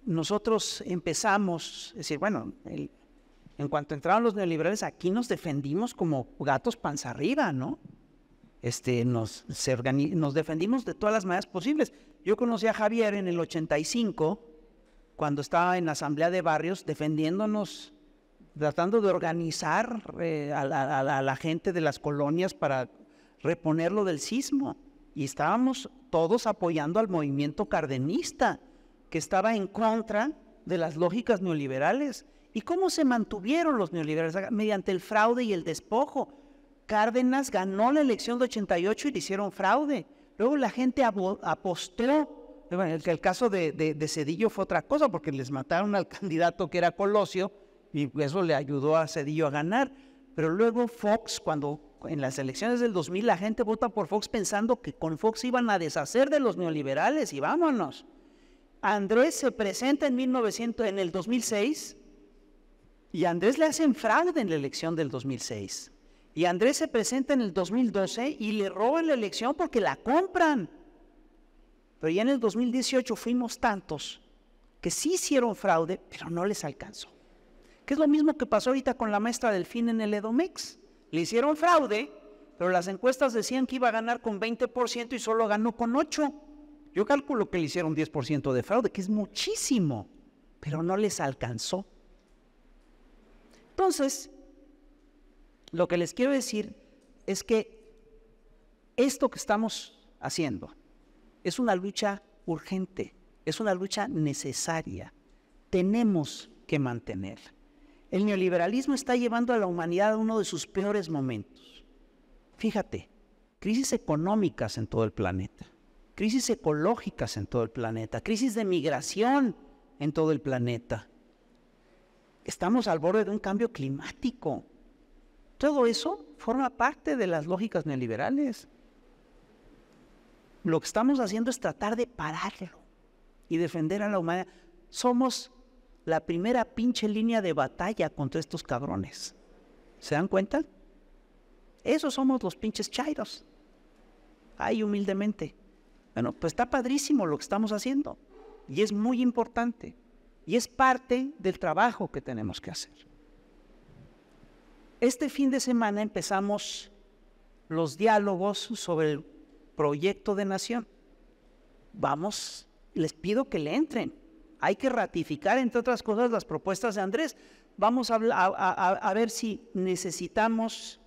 nosotros empezamos, es decir, bueno, en cuanto entraron los neoliberales, aquí nos defendimos como gatos panza arriba, ¿no? Nos defendimos de todas las maneras posibles. Yo conocí a Javier en el 85, cuando estaba en la Asamblea de Barrios, defendiéndonos, tratando de organizar a la gente de las colonias para reponerlo del sismo. Y estábamos todos apoyando al movimiento cardenista, que estaba en contra de las lógicas neoliberales. ¿Y cómo se mantuvieron los neoliberales? Mediante el fraude y el despojo. Cárdenas ganó la elección de 88 y le hicieron fraude. Luego la gente apostó. Bueno, el caso de Zedillo fue otra cosa, porque les mataron al candidato que era Colosio, y eso le ayudó a Zedillo a ganar. pero luego Fox, cuando en las elecciones del 2000 la gente vota por Fox pensando que con Fox iban a deshacer de los neoliberales y vámonos. Andrés se presenta en el 2006 y a Andrés le hacen fraude en la elección del 2006. Y Andrés se presenta en el 2012 y le roban la elección porque la compran. Pero ya en el 2018 fuimos tantos que sí hicieron fraude, pero no les alcanzó. Que es lo mismo que pasó ahorita con la maestra Delfín en el Edomex. Le hicieron fraude, pero las encuestas decían que iba a ganar con 20% y solo ganó con 8%. Yo calculo que le hicieron 10% de fraude, que es muchísimo, pero no les alcanzó. Entonces, lo que les quiero decir es que esto que estamos haciendo es una lucha urgente, es una lucha necesaria. Tenemos que mantenerla. El neoliberalismo está llevando a la humanidad a uno de sus peores momentos. Fíjate, crisis económicas en todo el planeta, crisis ecológicas en todo el planeta, crisis de migración en todo el planeta. Estamos al borde de un cambio climático. Todo eso forma parte de las lógicas neoliberales. Lo que estamos haciendo es tratar de pararlo y defender a la humanidad. Somos la primera pinche línea de batalla contra estos cabrones. ¿Se dan cuenta? Esos somos los pinches chairos. Ahí humildemente. Bueno, pues está padrísimo lo que estamos haciendo. Y es muy importante. Y es parte del trabajo que tenemos que hacer. Este fin de semana empezamos los diálogos sobre el proyecto de nación. Vamos, les pido que le entren. Hay que ratificar, entre otras cosas, las propuestas de Andrés. Vamos a ver si necesitamos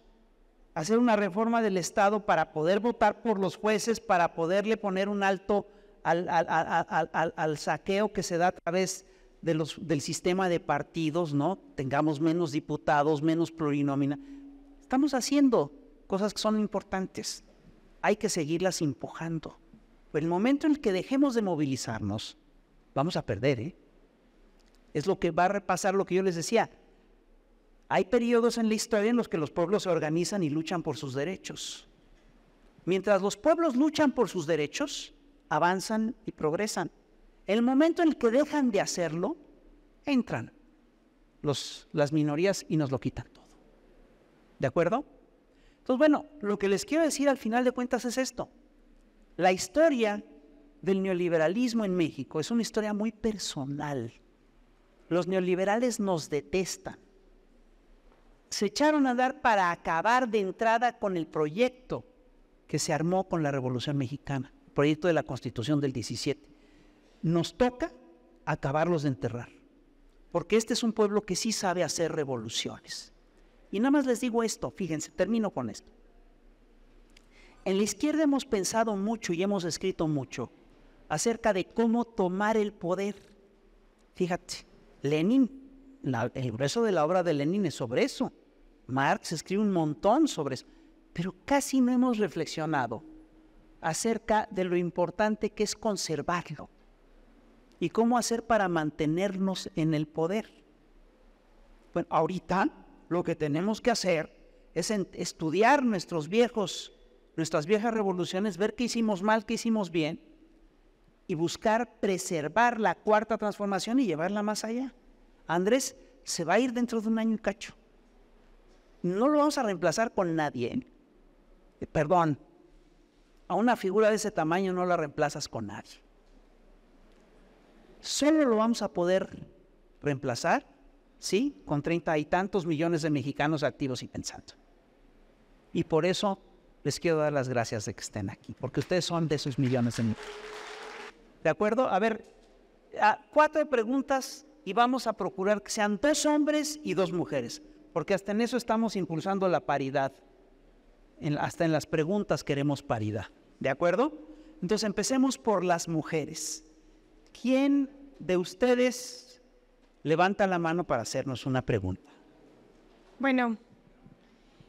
hacer una reforma del Estado para poder votar por los jueces, para poderle poner un alto al saqueo que se da a través del sistema de partidos, ¿no? Tengamos menos diputados, menos plurinómina. Estamos haciendo cosas que son importantes. Hay que seguirlas empujando. Pero el momento en el que dejemos de movilizarnos, vamos a perder, ¿eh? Es lo que va a repasar lo que yo les decía. Hay periodos en la historia en los que los pueblos se organizan y luchan por sus derechos. Mientras los pueblos luchan por sus derechos, avanzan y progresan. El momento en el que dejan de hacerlo, entran las minorías y nos lo quitan todo. ¿De acuerdo? Entonces, bueno, lo que les quiero decir al final de cuentas es esto. La historia del neoliberalismo en México es una historia muy personal. Los neoliberales nos detestan. Se echaron a andar para acabar de entrada con el proyecto que se armó con la Revolución Mexicana, el proyecto de la Constitución del 17. Nos toca acabarlos de enterrar, porque este es un pueblo que sí sabe hacer revoluciones. Y nada más les digo esto, fíjense, termino con esto. En la izquierda hemos pensado mucho y hemos escrito mucho acerca de cómo tomar el poder. Fíjate, Lenin, el grueso de la obra de Lenin es sobre eso. Marx escribe un montón sobre eso, pero casi no hemos reflexionado acerca de lo importante que es conservarlo y cómo hacer para mantenernos en el poder. Bueno, ahorita lo que tenemos que hacer es estudiar nuestras viejas revoluciones, ver qué hicimos mal, qué hicimos bien, y buscar preservar la cuarta transformación y llevarla más allá. Andrés se va a ir dentro de un año y cacho. No lo vamos a reemplazar con nadie. Perdón, a una figura de ese tamaño no la reemplazas con nadie. Solo lo vamos a poder reemplazar, ¿sí?, con 30 y tantos millones de mexicanos activos y pensando. Y por eso les quiero dar las gracias de que estén aquí, porque ustedes son de esos millones de mexicanos. ¿De acuerdo? A ver, 4 preguntas y vamos a procurar que sean 2 hombres y 2 mujeres, porque hasta en eso estamos impulsando la paridad. Hasta en las preguntas queremos paridad. ¿De acuerdo? Entonces empecemos por las mujeres. ¿Quién de ustedes levanta la mano para hacernos una pregunta? Bueno,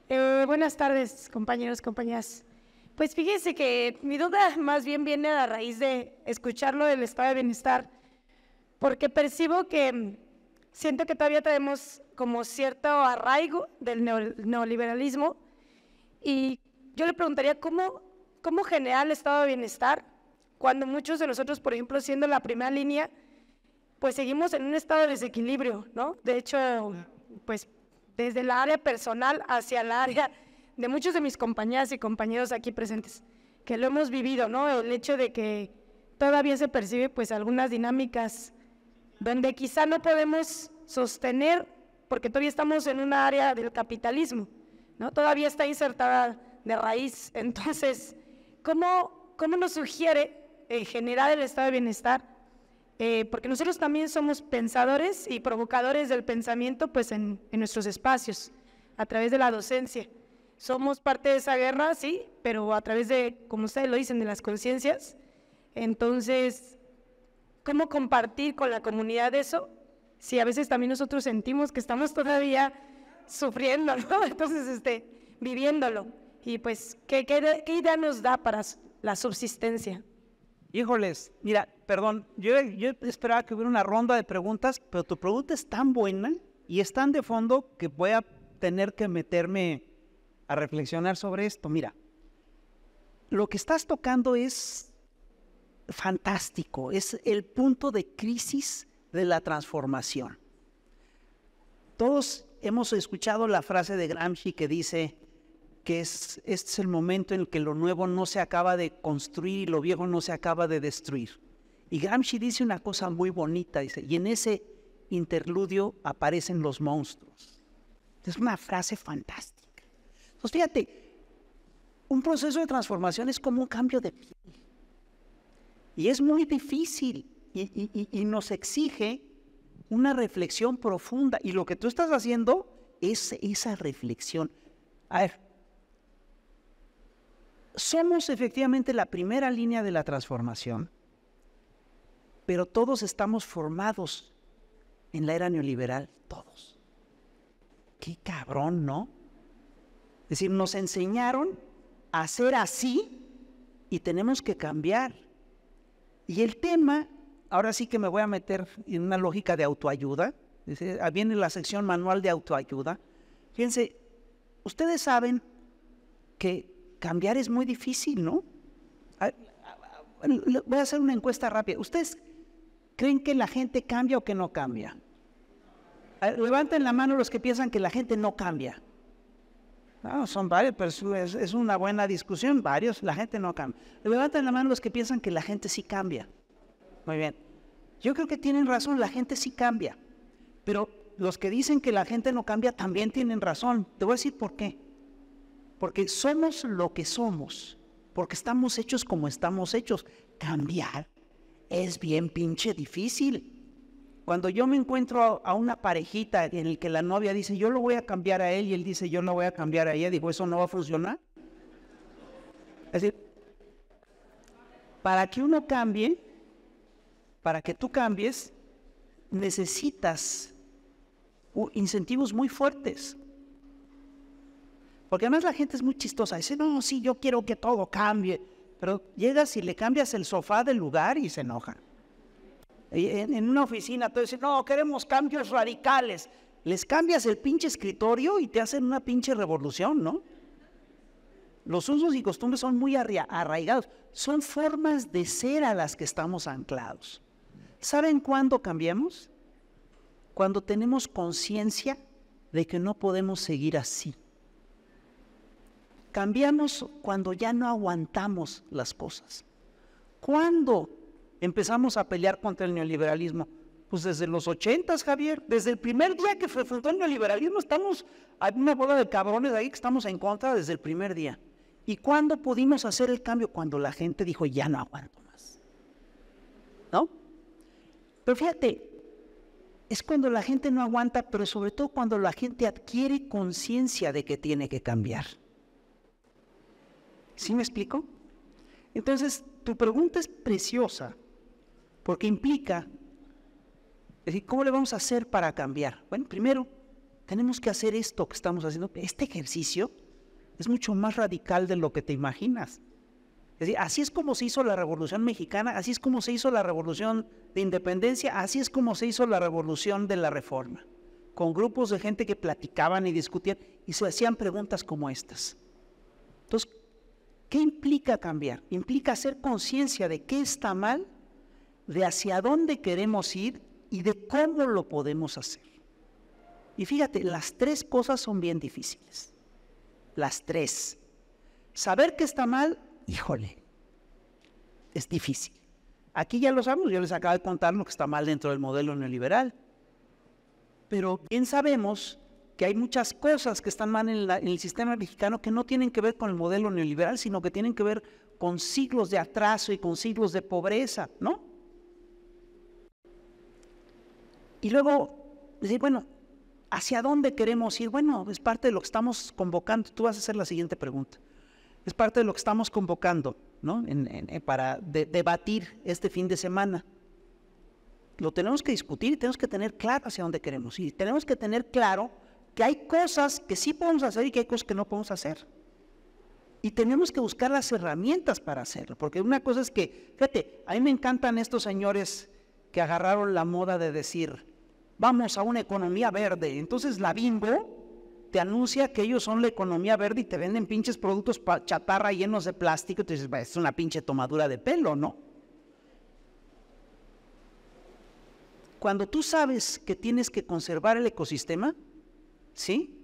buenas tardes, compañeros, compañeras. Pues fíjense que mi duda más bien viene a raíz de escuchar lo del estado de bienestar, porque percibo que siento que todavía tenemos como cierto arraigo del neoliberalismo, y yo le preguntaría cómo generar el estado de bienestar cuando muchos de nosotros, por ejemplo, siendo la primera línea, pues seguimos en un estado de desequilibrio, ¿no? De hecho, pues desde el área personal hacia el área de muchos de mis compañeras y compañeros aquí presentes, que lo hemos vivido, ¿no? El hecho de que todavía se percibe pues algunas dinámicas donde quizá no podemos sostener, porque todavía estamos en un área del capitalismo, ¿no? Todavía está insertada de raíz. Entonces, ¿cómo nos sugiere generar el estado de bienestar? Porque nosotros también somos pensadores y provocadores del pensamiento pues en nuestros espacios, a través de la docencia. Somos parte de esa guerra, sí, pero a través de, como ustedes lo dicen, de las conciencias. Entonces, ¿cómo compartir con la comunidad eso? Si a veces también nosotros sentimos que estamos todavía sufriendo, ¿no? Entonces, viviéndolo. Y pues, ¿qué idea nos da para la subsistencia? Híjoles, mira, perdón, yo esperaba que hubiera una ronda de preguntas, pero tu pregunta es tan buena y es tan de fondo que voy a tener que meterme a reflexionar sobre esto. Mira, lo que estás tocando es fantástico, es el punto de crisis de la transformación. Todos hemos escuchado la frase de Gramsci que dice que este es el momento en el que lo nuevo no se acaba de construir y lo viejo no se acaba de destruir. Y Gramsci dice una cosa muy bonita, dice, y en ese interludio aparecen los monstruos. Es una frase fantástica. Entonces, fíjate, un proceso de transformación es como un cambio de piel. Y es muy difícil y nos exige una reflexión profunda. Y lo que tú estás haciendo es esa reflexión. A ver, somos efectivamente la primera línea de la transformación, pero todos estamos formados en la era neoliberal, todos. Qué cabrón, ¿no? Es decir, nos enseñaron a ser así y tenemos que cambiar. Y el tema, ahora sí que me voy a meter en una lógica de autoayuda. Viene la sección manual de autoayuda. Fíjense, ustedes saben que cambiar es muy difícil, ¿no? Voy a hacer una encuesta rápida. ¿Ustedes creen que la gente cambia o que no cambia? Levanten la mano los que piensan que la gente no cambia. No, son varios, pero es una buena discusión. Varios, la gente no cambia. Levanten la mano los que piensan que la gente sí cambia. Muy bien. Yo creo que tienen razón, la gente sí cambia. Pero los que dicen que la gente no cambia también tienen razón. Te voy a decir por qué. Porque somos lo que somos, porque estamos hechos como estamos hechos. Cambiar es bien pinche difícil. Cuando yo me encuentro a una parejita en el que la novia dice, yo lo voy a cambiar a él, y él dice, yo no voy a cambiar a ella, digo, eso no va a funcionar. Es decir, para que uno cambie, para que tú cambies, necesitas incentivos muy fuertes. Porque además la gente es muy chistosa, dice, no, sí, yo quiero que todo cambie, pero llegas y le cambias el sofá del lugar y se enoja. En una oficina todos dicen, no, queremos cambios radicales. Les cambias el pinche escritorio y te hacen una pinche revolución, ¿no? Los usos y costumbres son muy arraigados, son formas de ser a las que estamos anclados. ¿Saben cuándo cambiamos? Cuando tenemos conciencia de que no podemos seguir así. Cambiamos cuando ya no aguantamos las cosas. ¿Cuándo empezamos a pelear contra el neoliberalismo? Pues desde los 80, Javier. Desde el primer día que se fundó el neoliberalismo hay una bola de cabrones ahí que estamos en contra desde el primer día. ¿Y cuándo pudimos hacer el cambio? Cuando la gente dijo, ya no aguanto más. ¿No? Pero fíjate, es cuando la gente no aguanta, pero sobre todo cuando la gente adquiere conciencia de que tiene que cambiar. ¿Sí me explico? Entonces, tu pregunta es preciosa, porque implica, es decir, ¿cómo le vamos a hacer para cambiar? Bueno, primero, tenemos que hacer esto que estamos haciendo. Este ejercicio es mucho más radical de lo que te imaginas. Es decir, así es como se hizo la Revolución Mexicana, así es como se hizo la Revolución de Independencia, así es como se hizo la Revolución de la Reforma, con grupos de gente que platicaban y discutían y se hacían preguntas como estas. Entonces, ¿qué implica cambiar? Implica hacer conciencia de qué está mal, de hacia dónde queremos ir y de cómo lo podemos hacer. Y fíjate, las tres cosas son bien difíciles. Las tres. Saber que está mal, híjole, es difícil. Aquí ya lo sabemos, yo les acabo de contar lo que está mal dentro del modelo neoliberal. Pero bien sabemos que hay muchas cosas que están mal en el sistema mexicano que no tienen que ver con el modelo neoliberal, sino que tienen que ver con siglos de atraso y con siglos de pobreza, ¿no? Y luego decir, bueno, ¿hacia dónde queremos ir? Bueno, es parte de lo que estamos convocando. Tú vas a hacer la siguiente pregunta. Es parte de lo que estamos convocando, ¿no? Para debatir este fin de semana. Lo tenemos que discutir y tenemos que tener claro hacia dónde queremos ir. Tenemos que tener claro que hay cosas que sí podemos hacer y que hay cosas que no podemos hacer. Y tenemos que buscar las herramientas para hacerlo. Porque una cosa es que, fíjate, a mí me encantan estos señores que agarraron la moda de decir, vamos a una economía verde. Entonces la Bimbo te anuncia que ellos son la economía verde y te venden pinches productos chatarra llenos de plástico. Y tú dices, es una pinche tomadura de pelo, ¿no? Cuando tú sabes que tienes que conservar el ecosistema, ¿sí?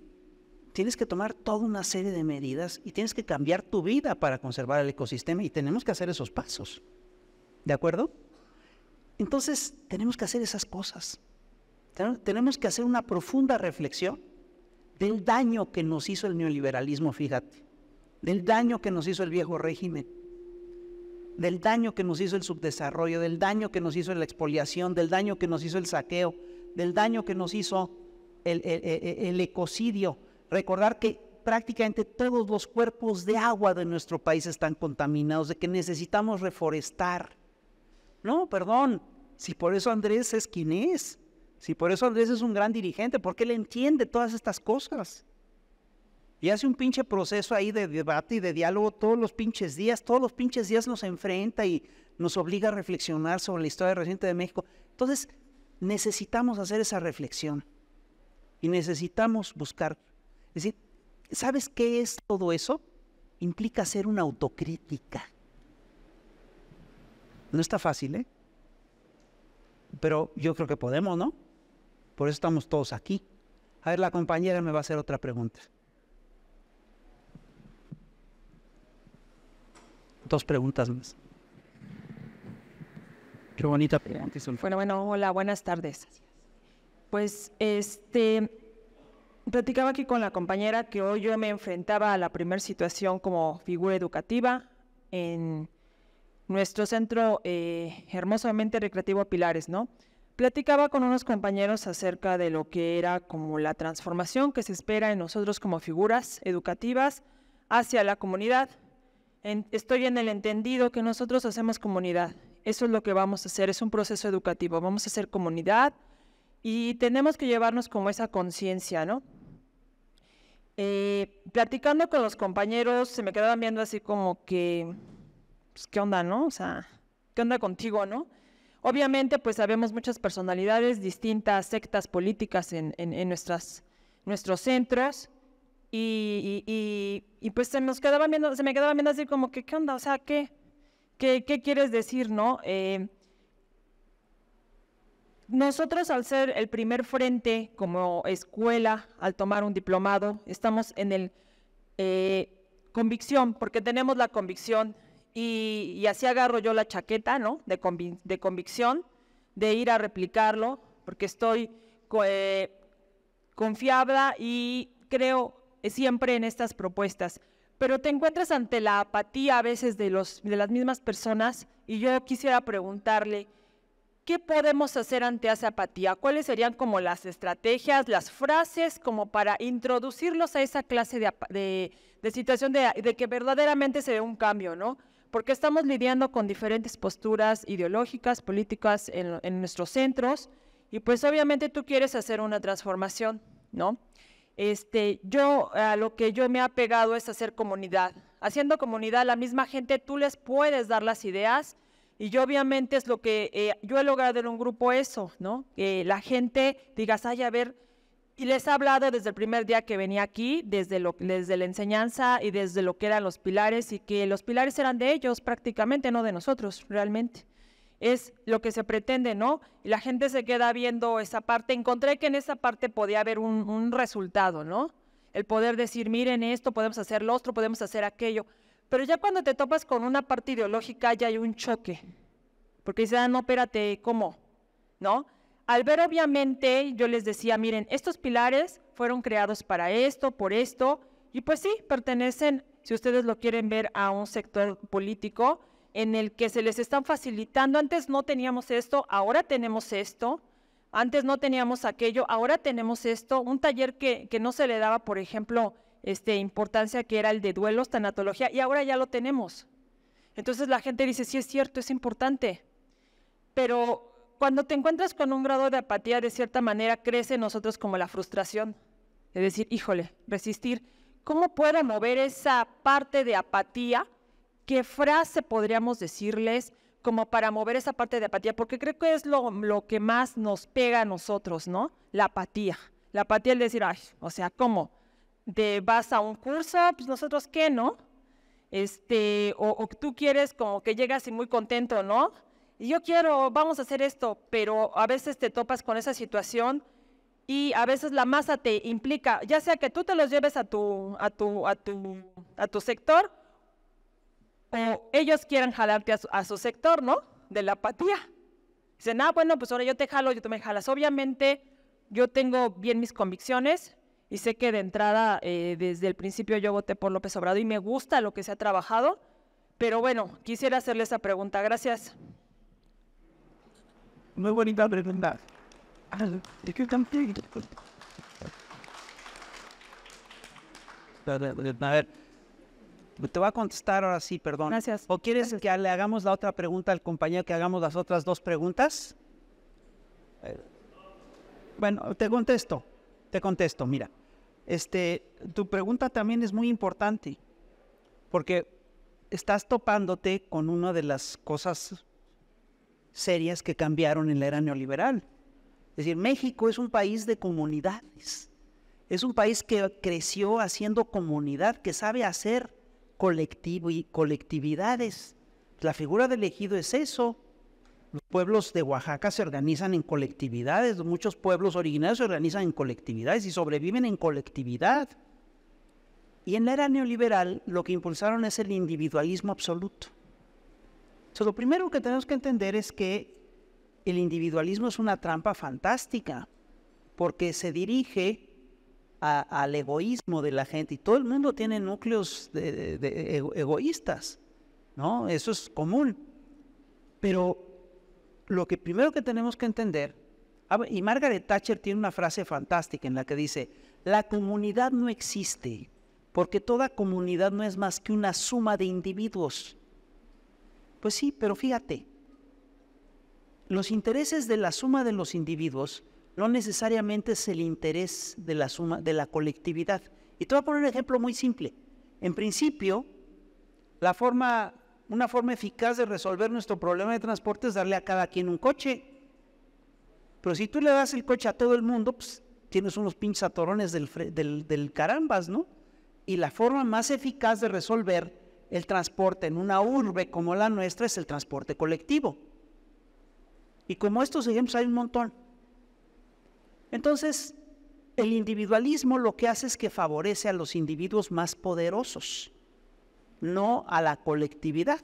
Tienes que tomar toda una serie de medidas y tienes que cambiar tu vida para conservar el ecosistema y tenemos que hacer esos pasos. ¿De acuerdo? Entonces, tenemos que hacer esas cosas. Tenemos que hacer una profunda reflexión del daño que nos hizo el neoliberalismo, fíjate, del daño que nos hizo el viejo régimen, del daño que nos hizo el subdesarrollo, del daño que nos hizo la expoliación, del daño que nos hizo el saqueo, del daño que nos hizo el ecocidio. Recordar que prácticamente todos los cuerpos de agua de nuestro país están contaminados, de que necesitamos reforestar. No, perdón, si por eso Andrés es quien es, si por eso Andrés es un gran dirigente, porque él entiende todas estas cosas. Y hace un pinche proceso ahí de debate y de diálogo todos los pinches días nos enfrenta y nos obliga a reflexionar sobre la historia reciente de México. Entonces, necesitamos hacer esa reflexión y necesitamos buscar. Es decir, ¿sabes qué es todo eso? Implica hacer una autocrítica. No está fácil, ¿eh? Pero yo creo que podemos, ¿no? Por eso estamos todos aquí. A ver, la compañera me va a hacer otra pregunta. 2 preguntas más. Qué bonita pregunta. Bueno, hola, buenas tardes. Pues, platicaba aquí con la compañera que hoy yo me enfrentaba a la primera situación como figura educativa en nuestro centro hermosamente recreativo Pilares, ¿no? Platicaba con unos compañeros acerca de lo que era como la transformación que se espera en nosotros como figuras educativas hacia la comunidad. Estoy en el entendido que nosotros hacemos comunidad. Eso es lo que vamos a hacer, es un proceso educativo. Vamos a hacer comunidad y tenemos que llevarnos como esa conciencia, ¿no? Platicando con los compañeros, se me quedaban viendo así como que, pues, ¿qué onda, no? O sea, ¿qué onda contigo, no? Obviamente, pues sabemos muchas personalidades, distintas sectas políticas en nuestros centros, y pues se me quedaban viendo así como que, ¿qué onda? O sea, ¿qué quieres decir, no? Nosotros, al ser el primer frente como escuela, al tomar un diplomado, estamos en el convicción, porque tenemos la convicción, y así agarro yo la chaqueta, ¿no? De convicción, de ir a replicarlo, porque estoy confiada y creo siempre en estas propuestas. Pero te encuentras ante la apatía a veces de las mismas personas, y yo quisiera preguntarle, ¿qué podemos hacer ante esa apatía? ¿Cuáles serían como las estrategias, las frases como para introducirlos a esa clase de situación de que verdaderamente se dé un cambio, ¿no? Porque estamos lidiando con diferentes posturas ideológicas, políticas en nuestros centros, y pues obviamente tú quieres hacer una transformación, ¿no? Yo a lo que yo me he apegado es hacer comunidad, haciendo comunidad, la misma gente, tú les puedes dar las ideas. Y yo obviamente es lo que yo he logrado en un grupo eso, ¿no? Que la gente digas, ay, a ver, y les he hablado desde el primer día que venía aquí, desde la enseñanza y desde lo que eran los pilares, y que los pilares eran de ellos prácticamente, no de nosotros, realmente. Es lo que se pretende, ¿no? Y la gente se queda viendo esa parte. Encontré que en esa parte podía haber un resultado, ¿no? El poder decir, miren esto, podemos hacer lo otro, podemos hacer aquello. Pero ya cuando te topas con una parte ideológica ya hay un choque, porque dices, no, espérate, ¿cómo? ¿No? Al ver obviamente, yo les decía, miren, estos pilares fueron creados para esto, por esto, y pues sí, pertenecen, si ustedes lo quieren ver, a un sector político en el que se les están facilitando. Antes no teníamos esto, ahora tenemos esto. Antes no teníamos aquello, ahora tenemos esto. Un taller que no se le daba, por ejemplo, importancia, que era el de duelos, tanatología, y ahora ya lo tenemos. Entonces la gente dice, sí es cierto, es importante, pero cuando te encuentras con un grado de apatía, de cierta manera crece en nosotros como la frustración, de decir, híjole, resistir. ¿Cómo puedo mover esa parte de apatía? ¿Qué frase podríamos decirles como para mover esa parte de apatía? Porque creo que es lo que más nos pega a nosotros, ¿no? La apatía. La apatía es decir, ay, o sea, ¿cómo? Vas a un curso, pues nosotros qué, ¿no? O tú quieres como que llegas y muy contento, ¿no? Y yo quiero, vamos a hacer esto, pero a veces te topas con esa situación y a veces la masa te implica, ya sea que tú te los lleves a tu sector, o ellos quieran jalarte a su sector, ¿no? De la apatía. Dicen, bueno, pues ahora yo te jalo, tú me jalas. Obviamente yo tengo bien mis convicciones, y sé que de entrada, desde el principio yo voté por López Obrador y me gusta lo que se ha trabajado, pero bueno, quisiera hacerle esa pregunta. Gracias. Muy bonita pregunta. A ver, te voy a contestar ahora sí, perdón. Gracias. ¿O quieres que le hagamos la otra pregunta al compañero, que hagamos las otras dos preguntas? Bueno, te contesto, mira. Tu pregunta también es muy importante, porque estás topándote con una de las cosas serias que cambiaron en la era neoliberal. Es decir, México es un país de comunidades, es un país que creció haciendo comunidad, que sabe hacer colectivo y colectividades. La figura del ejido es eso. Los pueblos de Oaxaca se organizan en colectividades, muchos pueblos originarios se organizan en colectividades y sobreviven en colectividad. Y en la era neoliberal lo que impulsaron es el individualismo absoluto. Entonces, lo primero que tenemos que entender es que el individualismo es una trampa fantástica, porque se dirige al egoísmo de la gente, y todo el mundo tiene núcleos egoístas, ¿no? Eso es común. Pero lo que primero que tenemos que entender, y Margaret Thatcher tiene una frase fantástica en la que dice, la comunidad no existe, porque toda comunidad no es más que una suma de individuos. Pues sí, pero fíjate, los intereses de la suma de los individuos no necesariamente es el interés de la suma de la colectividad. Y te voy a poner un ejemplo muy simple. En principio, una forma eficaz de resolver nuestro problema de transporte es darle a cada quien un coche. Pero si tú le das el coche a todo el mundo, pues tienes unos pinches atorones del carambas, ¿no? Y la forma más eficaz de resolver el transporte en una urbe como la nuestra es el transporte colectivo. Y como estos ejemplos hay un montón. Entonces, el individualismo lo que hace es que favorece a los individuos más poderosos, no a la colectividad.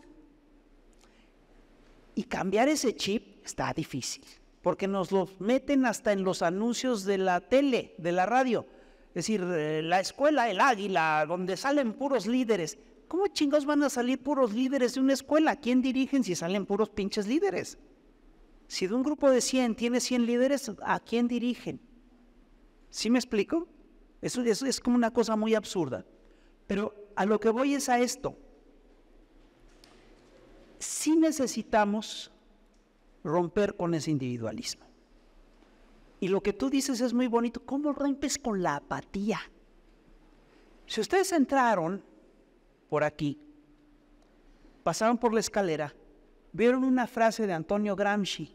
Y cambiar ese chip está difícil, porque nos lo meten hasta en los anuncios de la tele, de la radio. Es decir, la escuela El Águila, donde salen puros líderes. ¿Cómo chingados van a salir puros líderes de una escuela? ¿Quién dirigen si salen puros pinches líderes? Si de un grupo de 100 tiene 100 líderes, ¿a quién dirigen? ¿Sí me explico? Eso es como una cosa muy absurda. Pero a lo que voy es a esto. Sí necesitamos romper con ese individualismo. Y lo que tú dices es muy bonito. ¿Cómo rompes con la apatía? Si ustedes entraron por aquí, pasaron por la escalera, vieron una frase de Antonio Gramsci,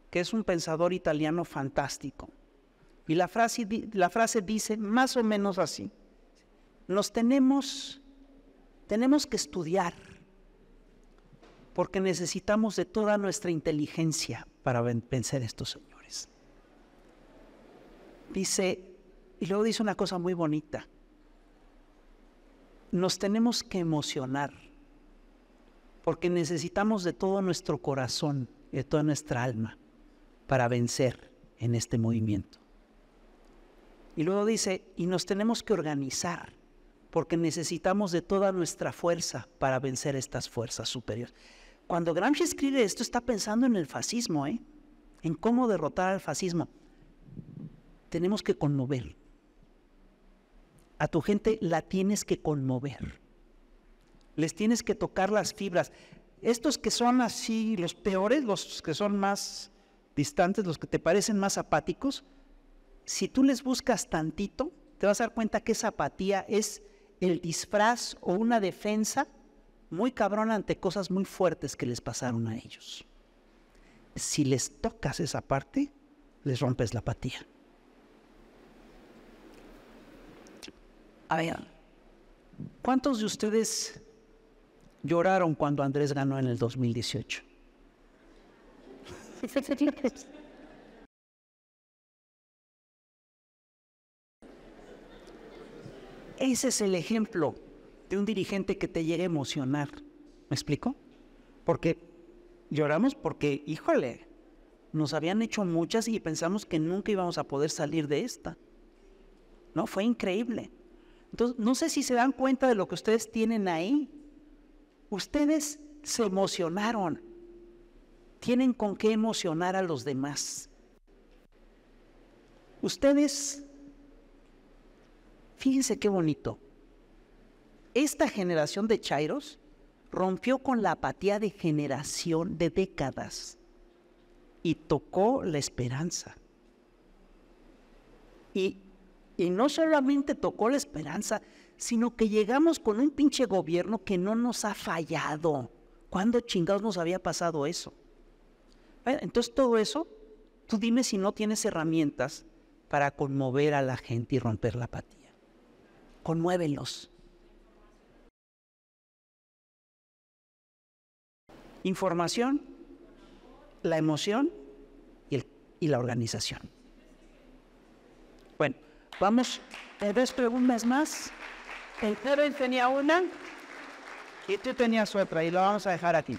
que es un pensador italiano fantástico. Y la frase dice más o menos así: tenemos que estudiar, porque necesitamos de toda nuestra inteligencia para vencer a estos señores. Dice, y luego dice una cosa muy bonita: nos tenemos que emocionar, porque necesitamos de todo nuestro corazón y de toda nuestra alma para vencer en este movimiento. Y luego dice, y nos tenemos que organizar, porque necesitamos de toda nuestra fuerza para vencer estas fuerzas superiores. Cuando Gramsci escribe esto, está pensando en el fascismo, en cómo derrotar al fascismo. Tenemos que conmover. A tu gente la tienes que conmover. Les tienes que tocar las fibras. Estos que son así, los peores, los que son más distantes, los que te parecen más apáticos, si tú les buscas tantito, te vas a dar cuenta que esa apatía es el disfraz o una defensa muy cabrona ante cosas muy fuertes que les pasaron a ellos. Si les tocas esa parte, les rompes la apatía. A ver, ¿cuántos de ustedes lloraron cuando Andrés ganó en el 2018? Ese es el ejemplo de un dirigente que te llega a emocionar. ¿Me explico? Porque lloramos porque, híjole, nos habían hecho muchas y pensamos que nunca íbamos a poder salir de esta. No, fue increíble. Entonces, no sé si se dan cuenta de lo que ustedes tienen ahí. Ustedes se emocionaron. Tienen con qué emocionar a los demás. Ustedes, fíjense qué bonito. Esta generación de chairos rompió con la apatía de generación de décadas y tocó la esperanza. Y no solamente tocó la esperanza, sino que llegamos con un pinche gobierno que no nos ha fallado. ¿Cuándo chingados nos había pasado eso? Entonces todo eso, tú dime si no tienes herramientas para conmover a la gente y romper la apatía. Conmuévelos. Información, la emoción y la organización. Bueno, vamos, 2 preguntas más. El Kevin tenía una y tú tenías otra y lo vamos a dejar aquí.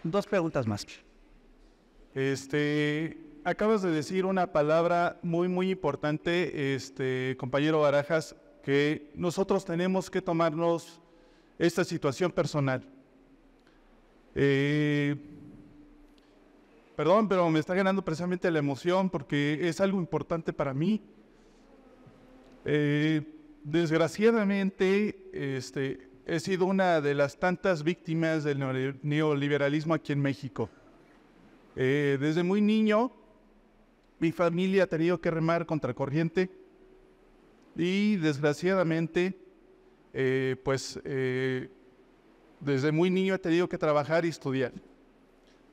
2 preguntas más. Acabas de decir una palabra muy, muy importante, compañero Barajas, que nosotros tenemos que tomarnos esta situación personal. Perdón, pero me está ganando precisamente la emoción porque es algo importante para mí. Desgraciadamente, he sido una de las tantas víctimas del neoliberalismo aquí en México. Desde muy niño, mi familia ha tenido que remar contra corriente y desgraciadamente, desde muy niño he tenido que trabajar y estudiar.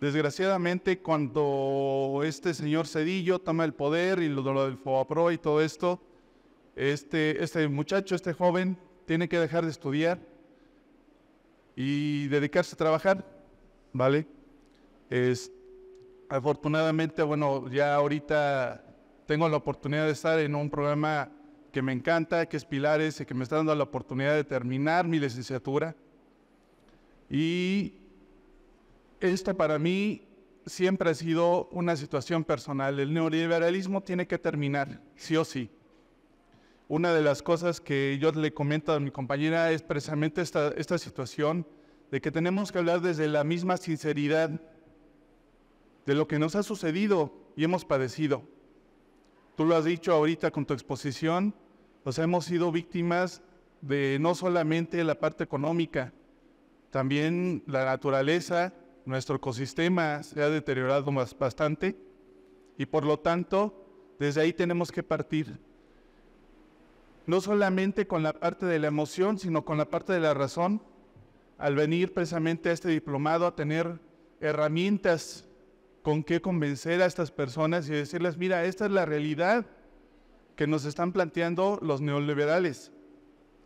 Desgraciadamente, cuando este señor Zedillo toma el poder y lo del FOBAPROA y todo esto, este muchacho, este joven, tiene que dejar de estudiar y dedicarse a trabajar, ¿vale? Afortunadamente, bueno, ya ahorita tengo la oportunidad de estar en un programa que me encanta, que es Pilares, y que me está dando la oportunidad de terminar mi licenciatura. Y esto para mí siempre ha sido una situación personal. El neoliberalismo tiene que terminar, sí o sí. Una de las cosas que yo le comento a mi compañera es precisamente esta situación de que tenemos que hablar desde la misma sinceridad de lo que nos ha sucedido y hemos padecido. Tú lo has dicho ahorita con tu exposición, hemos sido víctimas de no solamente la parte económica, también la naturaleza, nuestro ecosistema se ha deteriorado bastante y por lo tanto, desde ahí tenemos que partir. No solamente con la parte de la emoción, sino con la parte de la razón al venir precisamente a este diplomado a tener herramientas con que convencer a estas personas y decirles, mira, esta es la realidad que nos están planteando los neoliberales.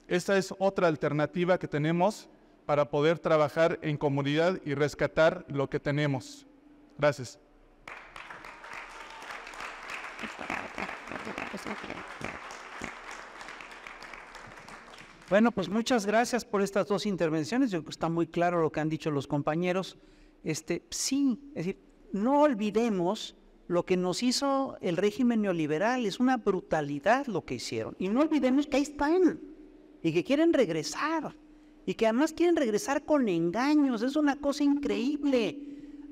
Esta es otra alternativa que tenemos para poder trabajar en comunidad y rescatar lo que tenemos. Gracias. Bueno, pues muchas gracias por estas dos intervenciones. Yo creo que está muy claro lo que han dicho los compañeros. Sí, es decir, no olvidemos lo que nos hizo el régimen neoliberal. Es una brutalidad lo que hicieron. Y no olvidemos que ahí están y que quieren regresar. Y que además quieren regresar con engaños. Es una cosa increíble.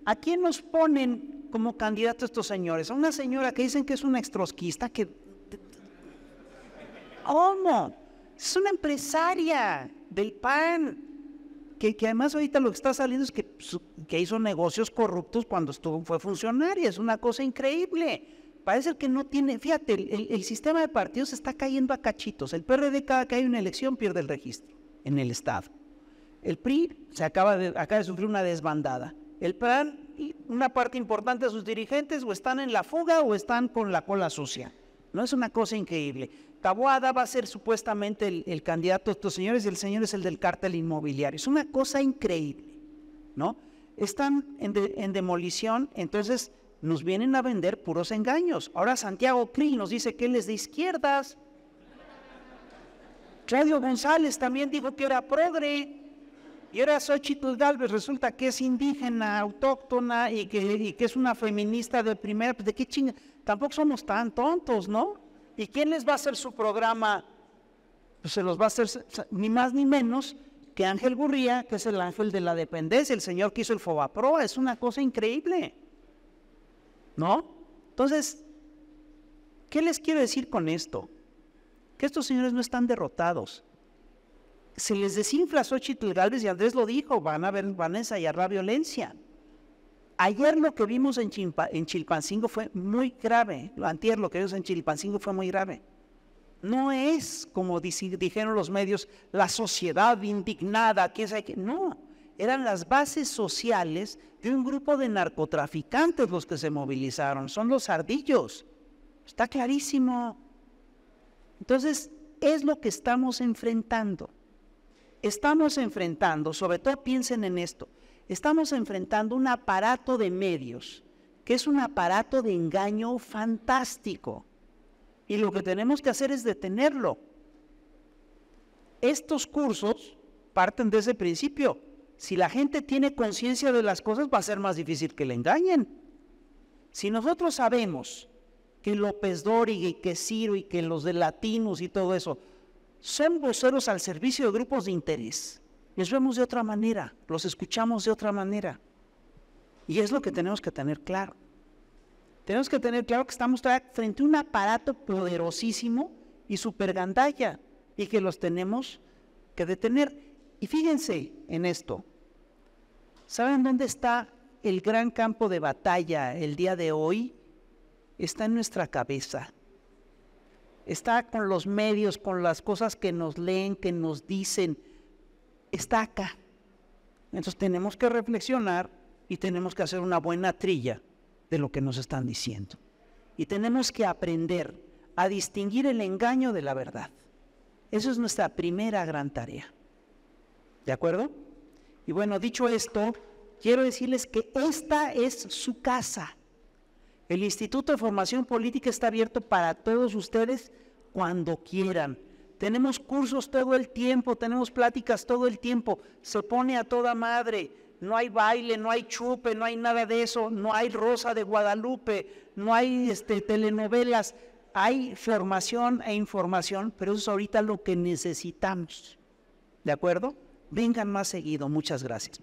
¿A quién nos ponen como candidato estos señores? A una señora que dicen que es una extrotskista, que... ¿Cómo? Es una empresaria del PAN, que además ahorita lo que está saliendo es que hizo negocios corruptos cuando fue funcionaria. Es una cosa increíble. Parece que no tiene... Fíjate, el sistema de partidos está cayendo a cachitos. El PRD cada que hay una elección pierde el registro en el Estado. El PRI acaba de sufrir una desbandada. El PAN, una parte importante de sus dirigentes o están en la fuga o están con la cola sucia. No, es una cosa increíble. Taboada va a ser supuestamente el candidato de estos señores y el señor es el del cártel inmobiliario. Es una cosa increíble, ¿no? Están en demolición, entonces nos vienen a vender puros engaños. Ahora Santiago Krill nos dice que él es de izquierdas. Claudio González también dijo que era progre. Y ahora Xochitl Gálvez resulta que es indígena, autóctona y que es una feminista de primera. Pues, ¿de qué chinga? Tampoco somos tan tontos, ¿no? ¿Y quién les va a hacer su programa? Pues se los va a hacer ni más ni menos que Ángel Gurría, que es el ángel de la dependencia, el señor que hizo el Fobaproa. Es una cosa increíble, ¿no? Entonces, ¿qué les quiero decir con esto? Que estos señores no están derrotados. Se les desinfla Xochitl Gálvez y Andrés lo dijo, van a ensayar la violencia. Ayer lo que vimos en Chilpancingo fue muy grave. Antier lo que vimos en Chilpancingo fue muy grave. No es, como dijeron los medios, la sociedad indignada, no, eran las bases sociales de un grupo de narcotraficantes los que se movilizaron, son los ardillos. Está clarísimo. Entonces, es lo que estamos enfrentando. Estamos enfrentando, sobre todo piensen en esto, estamos enfrentando un aparato de medios, que es un aparato de engaño fantástico. Y lo que tenemos que hacer es detenerlo. Estos cursos parten de ese principio. Si la gente tiene conciencia de las cosas, va a ser más difícil que le engañen. Si nosotros sabemos que López Dóriga y que Ciro y que los de Latinos y todo eso son voceros al servicio de grupos de interés, les vemos de otra manera, los escuchamos de otra manera. Y es lo que tenemos que tener claro. Tenemos que tener claro que estamos frente a un aparato poderosísimo y supergandalla y que los tenemos que detener. Y fíjense en esto. ¿Saben dónde está el gran campo de batalla el día de hoy? Está en nuestra cabeza. Está con los medios, con las cosas que nos leen, que nos dicen. Está acá. Entonces tenemos que reflexionar y tenemos que hacer una buena trilla de lo que nos están diciendo. Y tenemos que aprender a distinguir el engaño de la verdad. Eso es nuestra primera gran tarea. ¿De acuerdo? Y bueno, dicho esto, quiero decirles que esta es su casa. El Instituto de Formación Política está abierto para todos ustedes cuando quieran. Tenemos cursos todo el tiempo, tenemos pláticas todo el tiempo. Se pone a toda madre. No hay baile, no hay chupe, no hay nada de eso. No hay Rosa de Guadalupe, no hay telenovelas. Hay formación e información, pero eso es ahorita lo que necesitamos. ¿De acuerdo? Vengan más seguido. Muchas gracias.